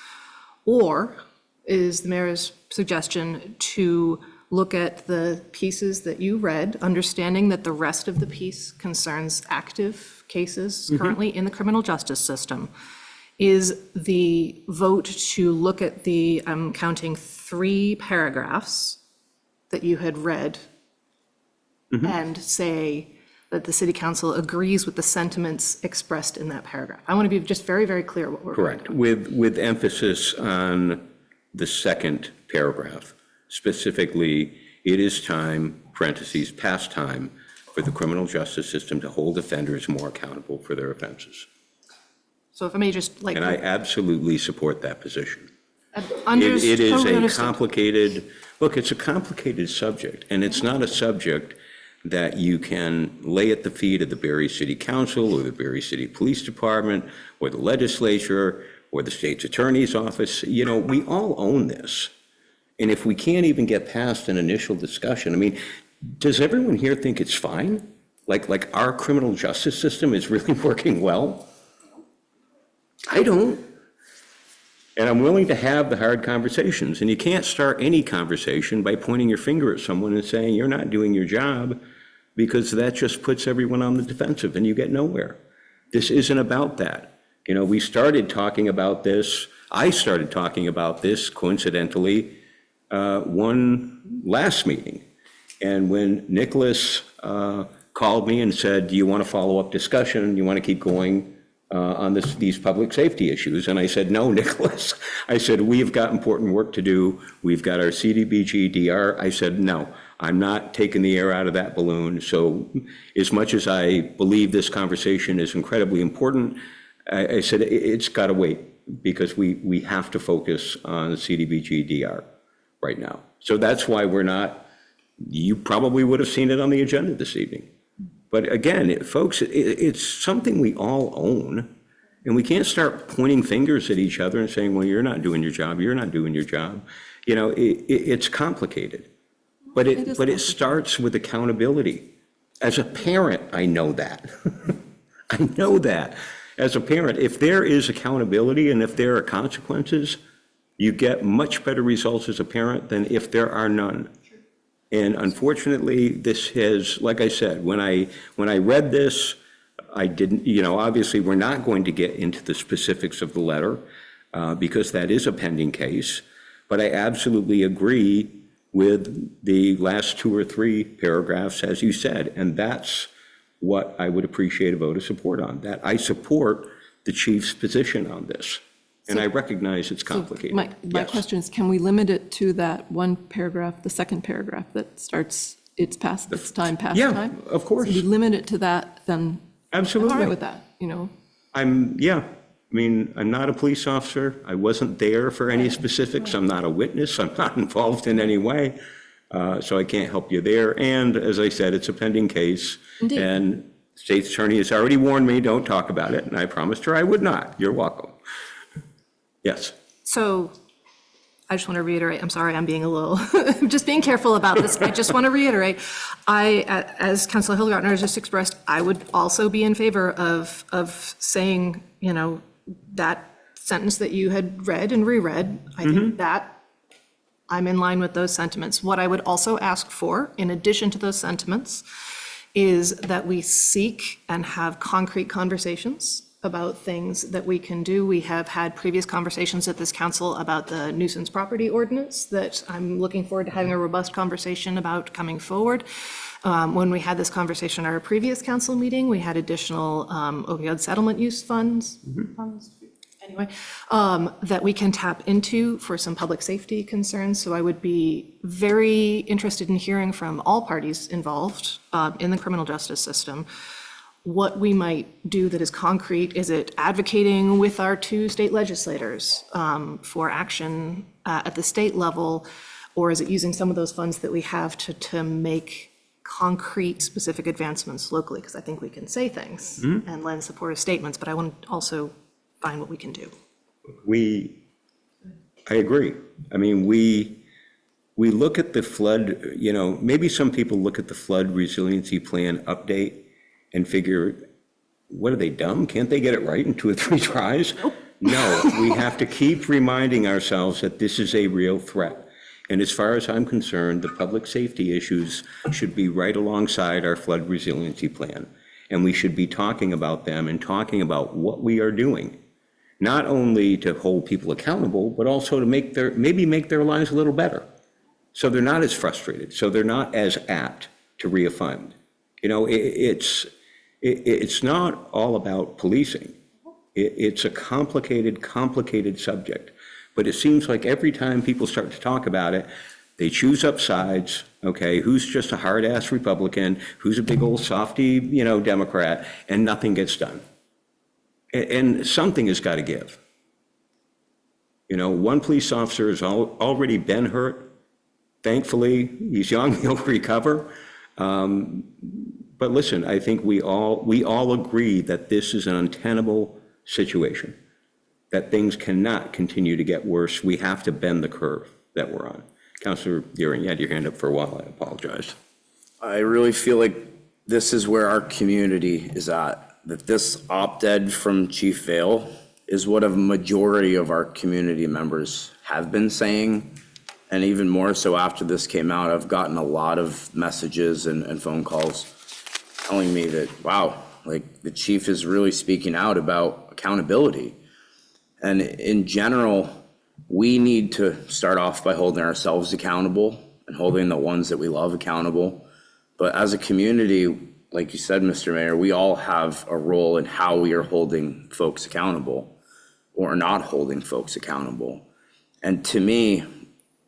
Or is the mayor's suggestion to look at the pieces that you read, understanding that the rest of the piece concerns active cases currently in the criminal justice system? Is the vote to look at the, I'm counting 3 paragraphs that you had read and say that the city council agrees with the sentiments expressed in that paragraph? I want to be just very, very clear what we're doing. Correct, with emphasis on the second paragraph. Specifically, it is time, past time, for the criminal justice system to hold offenders more accountable for their offenses. So if I may just like. And I absolutely support that position. Understood. It is Totally a understood. complicated, look, it's a complicated subject, and it's not a subject that you can lay at the feet of the Barre City Council or the Barre City Police Department or the legislature or the state's attorney's office. You know, we all own this. And if we can't even get past an initial discussion, I mean, does everyone here think it's fine? Like our criminal justice system is really working well? I don't. And I'm willing to have the hard conversations. And you can't start any conversation by pointing your finger at someone and saying, you're not doing your job, because that just puts everyone on the defensive and you get nowhere. This isn't about that. You know, we started talking about this, I started talking about this coincidentally one last meeting. And when Nicholas called me and said, do you want a follow-up discussion? You want to keep going on these public safety issues? And I said, no, Nicholas. I said, we've got important work to do. We've got our CDBG DR. I said, no, I'm not taking the air out of that balloon. So as much as I believe this conversation is incredibly important, I said, it's got to wait, because we have to focus on the CDBG DR right now. So that's why we're not, you probably would have seen it on the agenda this evening. But again, folks, it's something we all own, and we can't start pointing fingers at each other and saying, well, you're not doing your job, you're not doing your job. You know, it's complicated, but it starts with accountability. As a parent, I know that. I know that. As a parent, if there is accountability and if there are consequences, you get much better results as a parent than if there are none. And unfortunately, this has, like I said, when I read this, I didn't, you know, obviously we're not going to get into the specifics of the letter because that is a pending case. But I absolutely agree with the last 2 or 3 paragraphs, as you said, and that's what I would appreciate a vote of support on. That I support the chief's position on this. And I recognize it's complicated. My Yes. question is, can we limit it to that one paragraph, the second paragraph that starts, it's past, it's time, past Yeah, time? of course. So we limit it to that, then I'm Absolutely. all right with that, you know? Yeah, I mean, I'm not a police officer. I wasn't there for any specifics. I'm not a witness. I'm not involved in any way. So I can't help you there. And as I said, it's a pending case. Indeed. And state's attorney has already warned me, don't talk about it. And I promised her I would not. You're welcome. Yes. So I just want to reiterate, I'm sorry, I'm being a little, just being careful about this. I just want to reiterate, as Councilor Hildgartner has just expressed, I would also be in favor of saying, you know, that sentence that you had read and reread. I think that I'm in line with those sentiments. What I would also ask for, in addition to those sentiments, is that we seek and have concrete conversations about things that we can do. We have had previous conversations at this council about the nuisance property ordinance that I'm looking forward to having a robust conversation about coming forward. When we had this conversation at our previous council meeting, we had additional opioid settlement use funds, anyway, that we can tap into for some public safety concerns. So I would be very interested in hearing from all parties involved in the criminal justice system what we might do that is concrete. Is it advocating with our 2 state legislators for action at the state level? Or is it using some of those funds that we have to make concrete, specific advancements locally? Because I think we can say things and lend supportive statements, but I want to also find what we can do. I agree. I mean, we look at the flood, you know, maybe some people look at the flood resiliency plan update and figure, what are they, dumb? Can't they get it right in 2 or 3 tries? No, we have to keep reminding ourselves that this is a real threat. And as far as I'm concerned, the public safety issues should be right alongside our flood resiliency plan. And we should be talking about them and talking about what we are doing, not only to hold people accountable, but also to maybe make their lives a little better. So they're not as frustrated, so they're not as apt to reoffend. You know, it's not all about policing. It's a complicated subject. But it seems like every time people start to talk about it, they choose up sides okay? Who's just a hard-ass Republican, who's a big old softy, Democrat, and nothing gets done. And something has got to give. One police officer has already been hurt. Thankfully, he's young, he'll recover. But listen, I think we all agree that this is an untenable situation, that things cannot continue to get worse. We have to bend the curve that we're on. Councilor Deering, you had your hand up for a while. I apologize. I really feel like this is where our community is at, that this op-ed from Chief Vale is what a majority of our community members have been saying. And even more so after this came out, I've gotten a lot of messages and phone calls telling me that, wow, like the chief is really speaking out about accountability. And in general, we need to start off by holding ourselves accountable and holding the ones that we love accountable. But as a community, like you said, Mr. Mayor, we all have a role in how we are holding folks accountable or not holding folks accountable. And to me,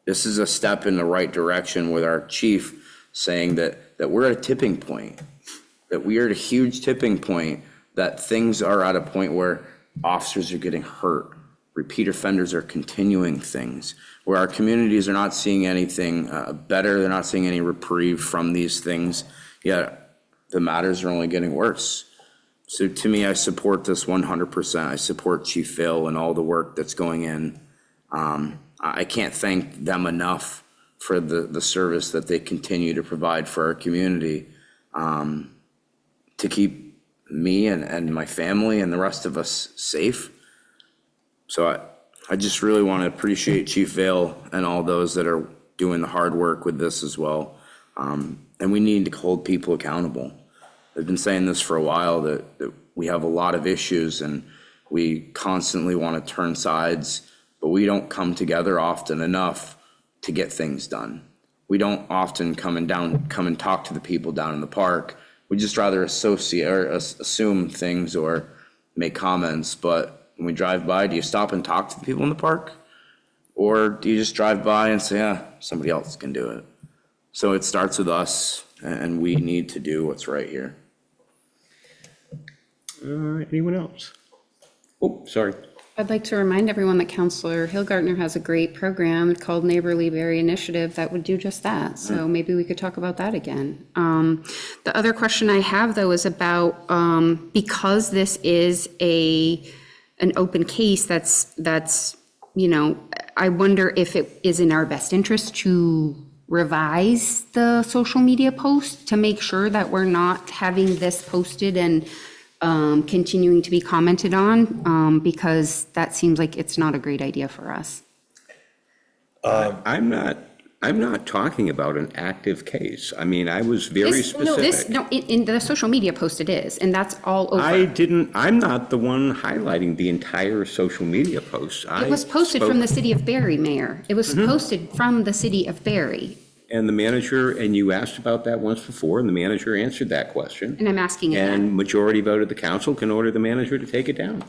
this is a step in the right direction with our chief saying that we're at a tipping point, that we are at a huge tipping point, that things are at a point where officers are getting hurt, repeat offenders are continuing things, where our communities are not seeing anything better, they're not seeing any reprieve from these things, yet the matters are only getting worse. So to me, I support this 100%. I support Chief Phil and all the work that's going in. I can't thank them enough for the service that they continue to provide for our community, to keep me and my family and the rest of us safe. So I just really want to appreciate Chief Vale and all those that are doing the hard work with this as well. And we need to hold people accountable. I've been saying this for a while, that we have a lot of issues and we constantly want to turn sides, but we don't come together often enough to get things done. We don't often come and talk to the people down in the park. We just rather associate or assume things or make comments. But when we drive by, do you stop and talk to the people in the park? Or do you just drive by and say, yeah, somebody else can do it? So it starts with us, and we need to do what's right here. Anyone else? Oh, sorry. I'd like to remind everyone that Councillor Hillgartner has a great program called Neighborly Barre Initiative that would do just that. So maybe we could talk about that again. The other question I have, though, is about, because this is an open case that's, I wonder if it is in our best interest to revise the social media post to make sure that we're not having this posted and continuing to be commented on, because that seems like it's not a great idea for us. I'm not talking about an active case. I mean, I was very specific. In the social media post it is, and that's all over. I'm not the one highlighting the entire social media post. It was posted from the city of Barre, Mayor. It was posted from the city of Barre. And the manager, and you asked about that once before, and the manager answered that question. And I'm asking again. And majority vote of the council can order the manager to take it down.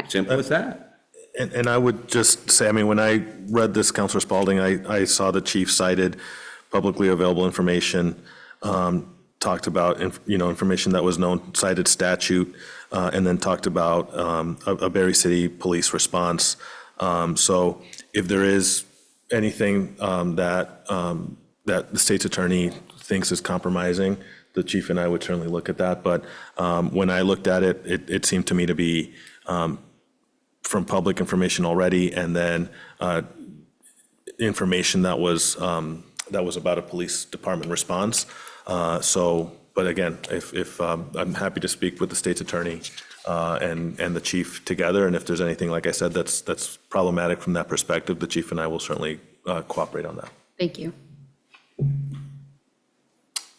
Simple as that. And I would just say, I mean, when I read this, Councilor Spalding, I saw the chief cited publicly available information, talked about, information that was known, cited statute, and then talked about a Barre City police response. So if there is anything that the state's attorney thinks is compromising, the chief and I would certainly look at that. But when I looked at it, it seemed to me to be from public information already, and then information that was about a police department response. But again, if I'm happy to speak with the state's attorney and the chief together, and if there's anything, like I said, that's problematic from that perspective, the chief and I will certainly cooperate on that. Thank you.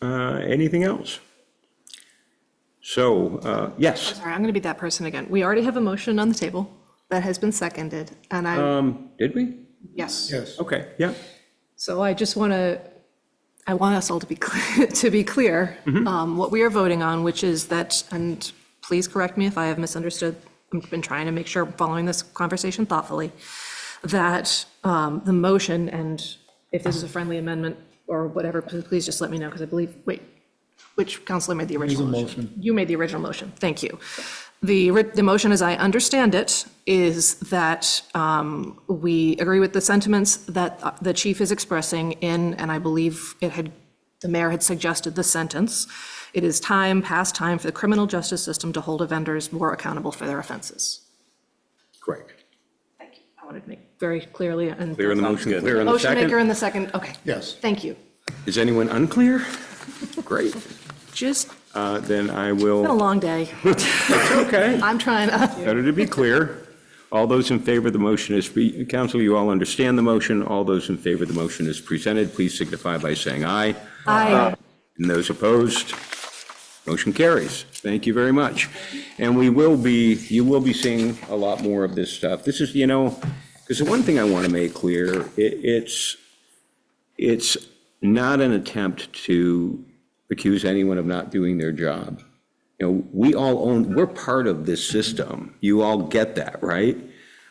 Anything else? So, yes. Sorry, I'm going to be that person again. We already have a motion on the table that has been seconded, and I, Did we? yes. Yes. Okay, yeah. So I just want I want us all to be clear, what we are voting on, which is that, and please correct me if I have misunderstood, I've been trying to make sure I'm following this conversation thoughtfully, that the motion, and if this is a friendly amendment or whatever, please just let me know, because I believe, wait, which counselor made the original motion? You made the original motion, thank you. The motion, as I understand it, is that we agree with the sentiments that the chief is expressing in, and I believe the mayor had suggested the sentence, it is past time for the criminal justice system to hold offenders more accountable for their offenses. Correct. Thank you. I wanted to make very clearly. And Clear in the motion, clear in the motion maker second? in the second, okay. Yes. Thank you. Is anyone unclear? Great. Just, Then I it's been a will, long day. okay. I'm trying to. Better to be clear. All those in favor of the motion council, you all understand the motion. All those in favor of the motion as presented, please signify by saying aye. Aye. And those opposed, motion carries. Thank you very much. And you will be seeing a lot more of this stuff. This is, because the one thing I want to make clear, it's not an attempt to accuse anyone of not doing their job. We're part of this system. You all get that, right?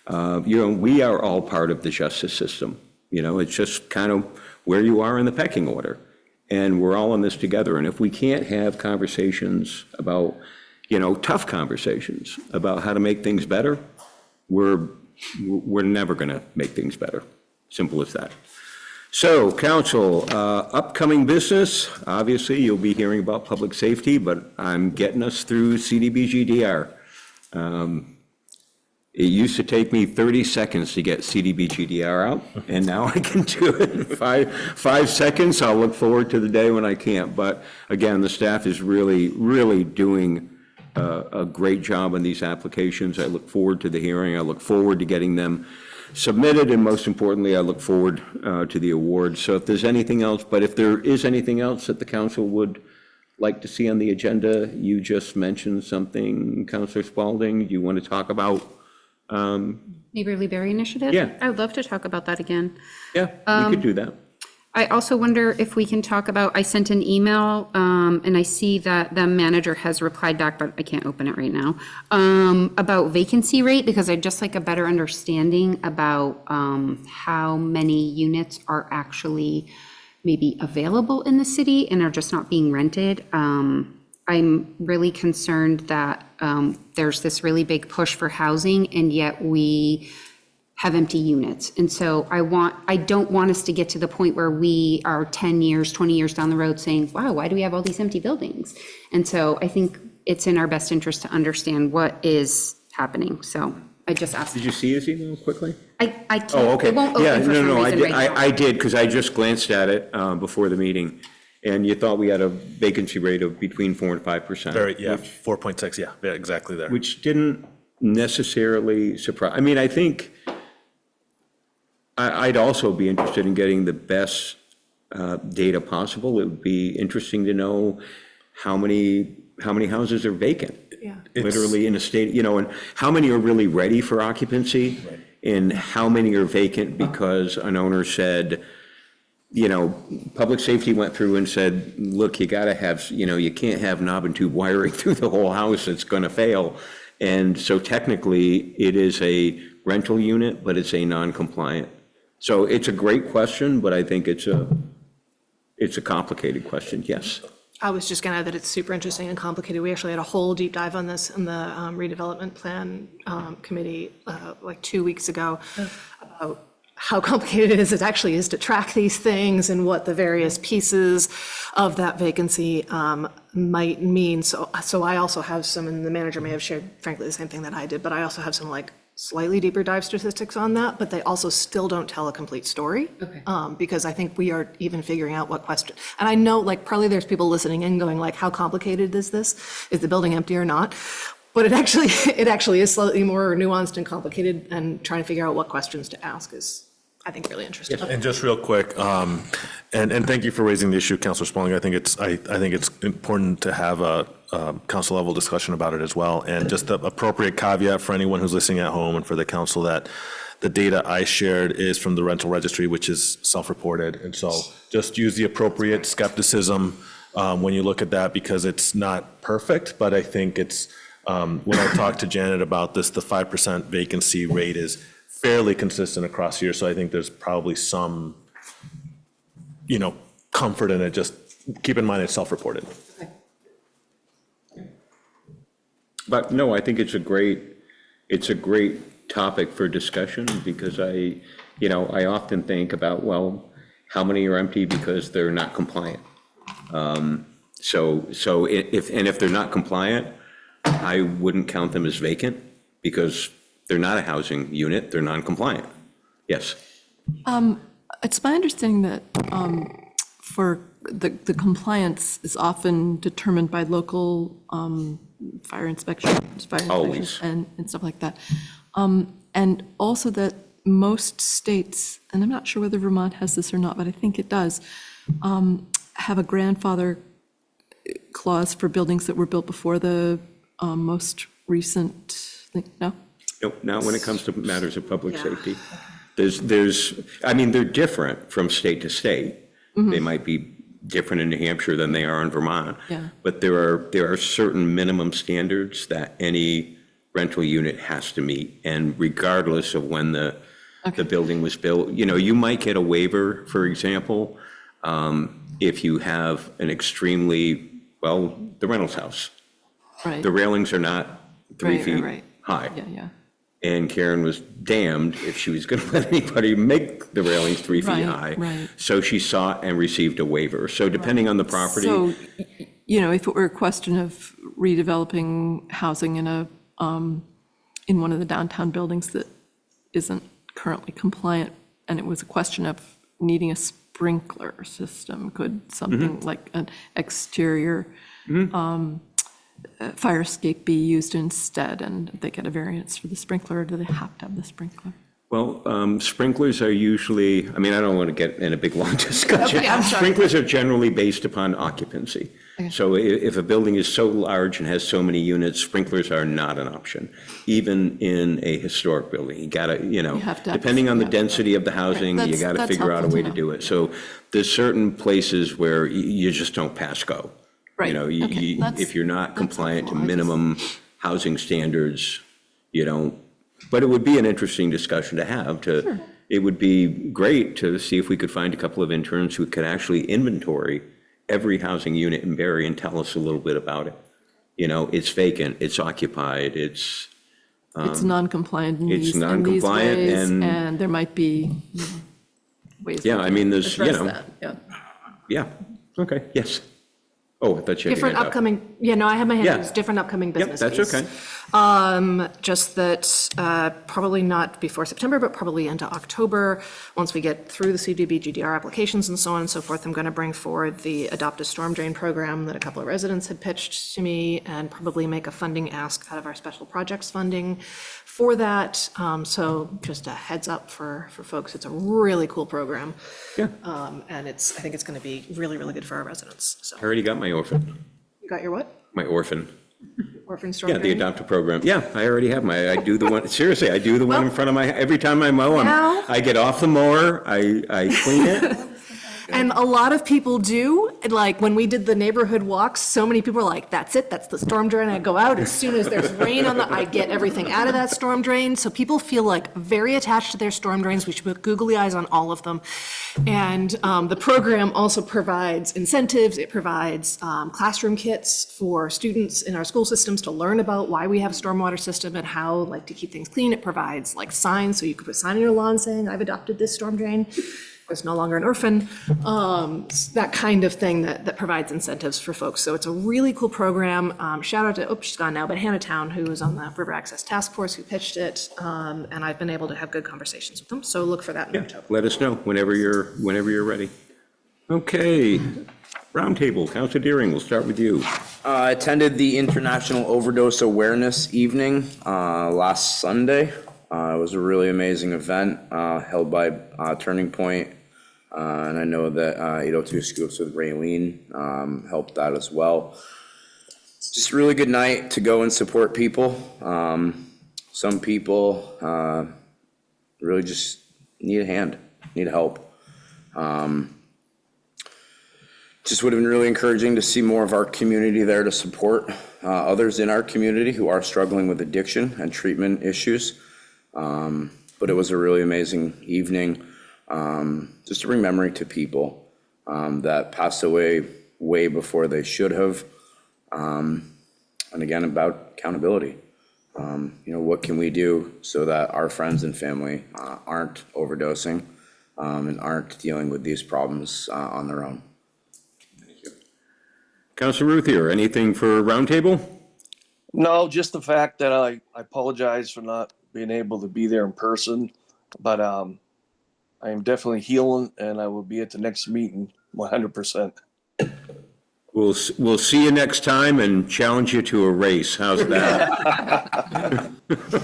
We are all part of the justice system. It's just kind of where you are in the pecking order. And we're all in this together. And if we can't have conversations about, tough conversations about how to make things better, we're never going to make things better. Simple as that. So, council, upcoming business, obviously you'll be hearing about public safety, but I'm getting us through CDBG-DR. It used to take me 30 seconds to get CDBG-DR out, and now I can do it in five seconds. I'll look forward to the day when I can't. But again, the staff is really, really doing a great job on these applications. I look forward to the hearing. I look forward to getting them submitted, and most importantly, I look forward to the awards. So if there's anything else, but if there is anything else that the council would like to see on the agenda, you just mentioned something, Councilor Spalding, do you want to talk about? Neighborly Berry Initiative? Yeah. I would love to talk about that again. Yeah, we could do that. I also wonder if we can talk about, I sent an email, and I see that the manager has replied back, but I can't open it right now, about vacancy rate, because I'd just like a better understanding about how many units are actually maybe available in the city and are just not being rented. I'm really concerned that there's this really big push for housing, and yet we have empty units. And so I don't want us to get to the point where we are 10 years, 20 years down the road saying, wow, why do we have all these empty buildings? And so I think it's in our best interest to understand what is happening. So I just asked. Did you see his email quickly? I can't. Oh, okay. It won't Yeah, open for some no, reason right now. I did, because I just glanced at it before the meeting, and you thought we had a vacancy rate of between 4% and 5%. Very, yeah, 4.6, yeah, exactly there. Which didn't necessarily surprise, I mean, I think I'd also be interested in getting the best data possible. It would be interesting to know how many houses are vacant. Yeah. Literally in a state, and how many are really ready for occupancy, and how many are vacant because an owner said, public safety went through and said, look, you gotta have, you can't have knob and tube wiring through the whole house, it's gonna fail. And so technically, it is a rental unit, but it's a non-compliant. So it's a great question, but I think it's a complicated question, yes. I was just going to add that it's super interesting and complicated. We actually had a whole deep dive on this in the redevelopment plan committee like 2 weeks ago about how complicated it actually is to track these things and what the various pieces of that vacancy might mean. So I also have some, and the manager may have shared frankly the same thing that I did, but I also have some like slightly deeper dive statistics on that, but they also still don't tell a complete story. Okay. Because I think we are even figuring out what question, and I know like probably there's people listening in going like, how complicated is this? Is the building empty or not? But it actually is slightly more nuanced and complicated, and trying to figure out what questions to ask is, I think, really interesting. And just real quick, and thank you for raising the issue, Councilor Spalding. I think it's important to have a council level discussion about it as well. And just the appropriate caveat for anyone who's listening at home and for the council that the data I shared is from the rental registry, which is self-reported. And so just use the appropriate skepticism when you look at that, because it's not perfect, but I think it's, when I talked to Janet about this, the 5% vacancy rate is fairly consistent across here. So I think there's probably some comfort in it, just keep in mind it's self-reported. But no, I think it's a great topic for discussion because I often think about, well, how many are empty because they're not compliant? So if they're not compliant, I wouldn't count them as vacant because they're not a housing unit, they're non-compliant. Yes. It's my understanding that for the compliance is often determined by local fire inspections, Always. and stuff like that. And also that most states, and I'm not sure whether Vermont has this or not, but I think it does, have a grandfather clause for buildings that were built before the most recent thing. No? Nope, not when it comes to matters of public safety. They're different from state to state. They might be different in New Hampshire than they are in Vermont. Yeah. But there are certain minimum standards that any rental unit has to meet. And regardless of when the building was built, you might get a waiver, for example, if you have an extremely, the Reynolds house. Right. The railings are not 3 feet Right. high. Yeah. And Karen was damned if she was going to let anybody make the railings 3 feet Right, high. right. So she sought and received a waiver. So depending on the property. So, if it were a question of redeveloping housing in in one of the downtown buildings that isn't currently compliant, and it was a question of needing a sprinkler system, could something like an exterior fire escape be used instead, and they get a variance for the sprinkler, or do they have to have the sprinkler? Well, sprinklers are usually, I don't want to get in a big, long discussion. Okay, I'm sorry. Sprinklers are generally based upon occupancy. Okay. So if a building is so large and has so many units, sprinklers are not an option, even in a historic building. You gotta, have to have- depending on the yeah. density of the housing, you That's- gotta that's figure out a helpful way to to know. do it. So there's certain places where you just don't pass go. Right, okay, that's- If you're not that's compliant to helpful. I just- minimum housing standards, you don't. But it would be an interesting discussion to have. It would be great to see if we could find a couple of interns who could actually inventory every housing unit in Barre and tell us a little bit about it. It's vacant, it's occupied, it's non-compliant in it's these non-compliant ways, and- and there might be ways. Yeah, we I can mean, there's, address that, Yeah. yeah, okay, yes. Oh, I thought you had your Different hand up. upcoming, no, I have my hand Yeah. up, it's different upcoming Yep, business that's days. okay. Just that probably not before September, but probably into October, once we get through the CDB GDR applications and so on and so forth, I'm going to bring forward the Adopt a Storm Drain program that a couple of residents had pitched to me, and probably make a funding ask out of our special projects funding for that. So just a heads up for folks, it's a really cool program. Yeah. And I think it's going to be really, really good for our residents, so. I already got my orphan, You got your what? my orphan. Orphan storm Yeah, the drain? adoptive program. Yeah, I already have I do the one, seriously, I do the one in front of every time I mow, Now- I get off the mower, I clean it. And a lot of people do, and like, when we did the neighborhood walks, so many people are like, that's it, that's the storm drain, I go out, as soon as there's rain I get everything out of that storm drain, so people feel like very attached to their storm drains, we should put googly eyes on all of them. And the program also provides incentives, it provides classroom kits for students in our school systems to learn about why we have a stormwater system and how, like, to keep things clean. It provides like signs, so you could put a sign on your lawn saying, I've adopted this storm drain. Was no longer an orphan, that kind of thing that provides incentives for folks. So it's a really cool program. Shout out to, she's gone now, but Hannah Town, who was on the River Access Task Force, who pitched it. And I've been able to have good conversations with them. So look for that in October. Let us know whenever you're ready. Okay, roundtable, Councilor Deering, we'll start with you. I attended the International Overdose Awareness Evening last Sunday. It was a really amazing event held by Turning Point, and I know that 802 Scoops with Raylene helped that as well. Just a really good night to go and support people. Some people really just need a hand, need help. Just would have been really encouraging to see more of our community there to support others in our community who are struggling with addiction and treatment issues. But it was a really amazing evening, just to bring memory to people. that passed away way before they should have. And again, about accountability. What can we do so that our friends and family aren't overdosing and aren't dealing with these problems on their own? Thank you. Councilor Ruthier, anything for roundtable? No, just the fact that I apologize for not being able to be there in person, but I am definitely healing and I will be at the next meeting 100%. We'll see you next time and challenge you to a race. How's that?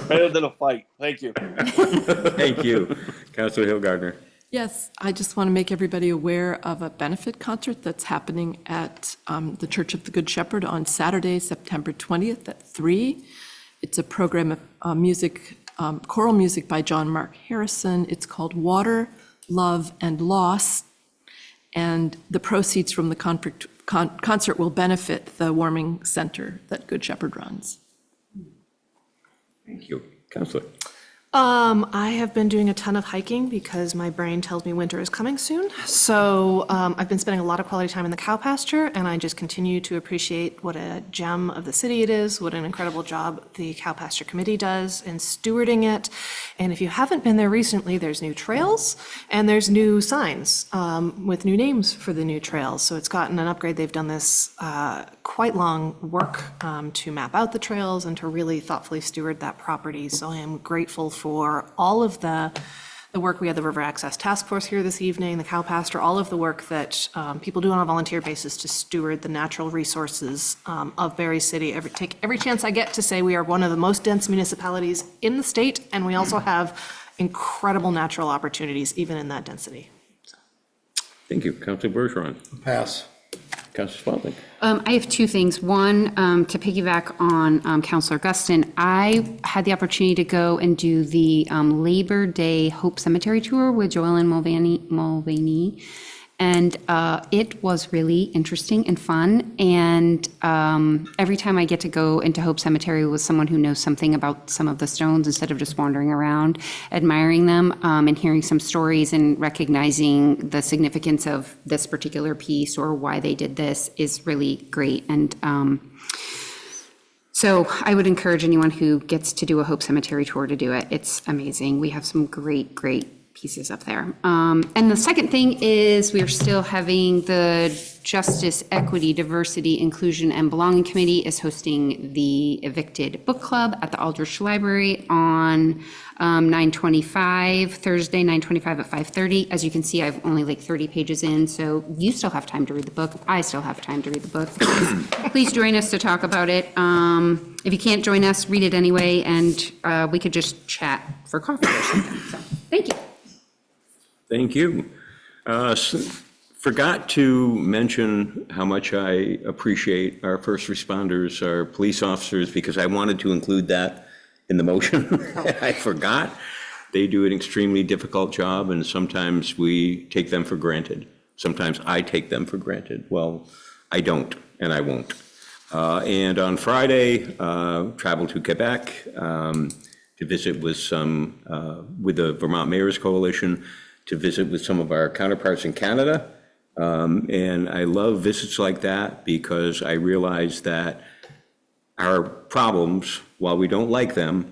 Better than a fight. Thank you. Thank you. Councilor Hillgardner. Yes, I just want to make everybody aware of a benefit concert that's happening at the Church of the Good Shepherd on Saturday, September 20th at 3. It's a program of music, choral music by John Mark Harrison. It's called Water, Love, and Loss. And the proceeds from the concert will benefit the warming center that Good Shepherd runs. Thank you. Councilor. I have been doing a ton of hiking because my brain tells me winter is coming soon. So I've been spending a lot of quality time in the cow pasture, and I just continue to appreciate what a gem of the city it is, what an incredible job the cow pasture committee does in stewarding it. And if you haven't been there recently, there's new trails and there's new signs with new names for the new trails. So it's gotten an upgrade. They've done this quite long work to map out the trails and to really thoughtfully steward that property. So I am grateful for all of the work. We had the River Access Task Force here this evening, the cow pasture, all of the work that people do on a volunteer basis to steward the natural resources of Barre City. Take every chance I get to say we are one of the most dense municipalities in the state, and we also have incredible natural opportunities even in that density. Thank you. Councilor Bergeron. Pass. Councilor Spalding. I have two things. One, to piggyback on Councilor Guston, I had the opportunity to go and do the Labor Day Hope Cemetery tour with Joellen Mulvaney. And it was really interesting and fun. And every time I get to go into Hope Cemetery with someone who knows something about some of the stones, instead of just wandering around, admiring them and hearing some stories and recognizing the significance of this particular piece or why they did this is really great. And so I would encourage anyone who gets to do a Hope Cemetery tour to do it. It's amazing. We have some great pieces up there. And the second thing is we are still having the Justice, Equity, Diversity, Inclusion, and Belonging Committee is hosting the Evicted Book Club at the Aldrich Library on 9/25, Thursday, 9/25 at 5:30. As you can see, I've only like 30 pages in, so you still have time to read the book. I still have time to read the book. Please join us to talk about it. If you can't join us, read it anyway, and we could just chat for coffee or something. So, thank you. Thank you. Forgot to mention how much I appreciate our first responders, our police officers, because I wanted to include that in the motion. I forgot. They do an extremely difficult job, and sometimes we take them for granted. Sometimes I take them for granted. Well, I don't, and I won't. And on Friday, traveled to Quebec to visit with with the Vermont Mayor's Coalition, to visit with some of our counterparts in Canada. And I love visits like that because I realize that our problems, while we don't like them,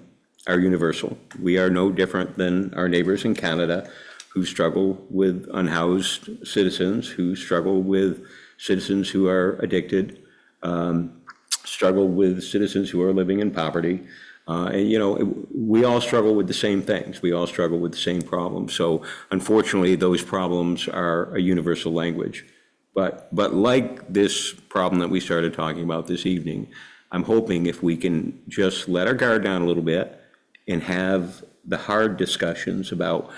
are universal. We are no different than our neighbors in Canada who struggle with unhoused citizens, who struggle with citizens who are addicted, struggle with citizens who are living in poverty. And, we all struggle with the same things. We all struggle with the same problems. So unfortunately, those problems are a universal language. But like this problem that we started talking about this evening, I'm hoping if we can just let our guard down a little bit and have the hard discussions about,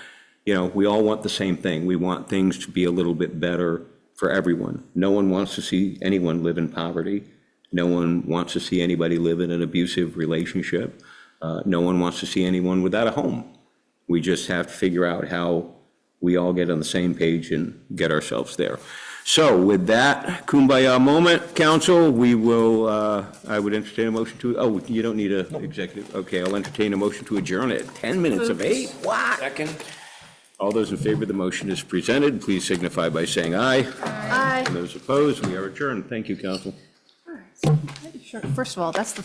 we all want the same thing. We want things to be a little bit better for everyone. No one wants to see anyone live in poverty. No one wants to see anybody live in an abusive relationship. No one wants to see anyone without a home. We just have to figure out how we all get on the same page and get ourselves there. So with that kumbaya moment, council, we will, I would entertain a motion to, you don't need an executive. Okay, I'll entertain a motion to adjourn at 10 minutes of 8. What? Second. All those in favor of the motion as presented, please signify by saying aye. Aye. And those opposed, we are adjourned. Thank you, council. Sure. First of all, that's the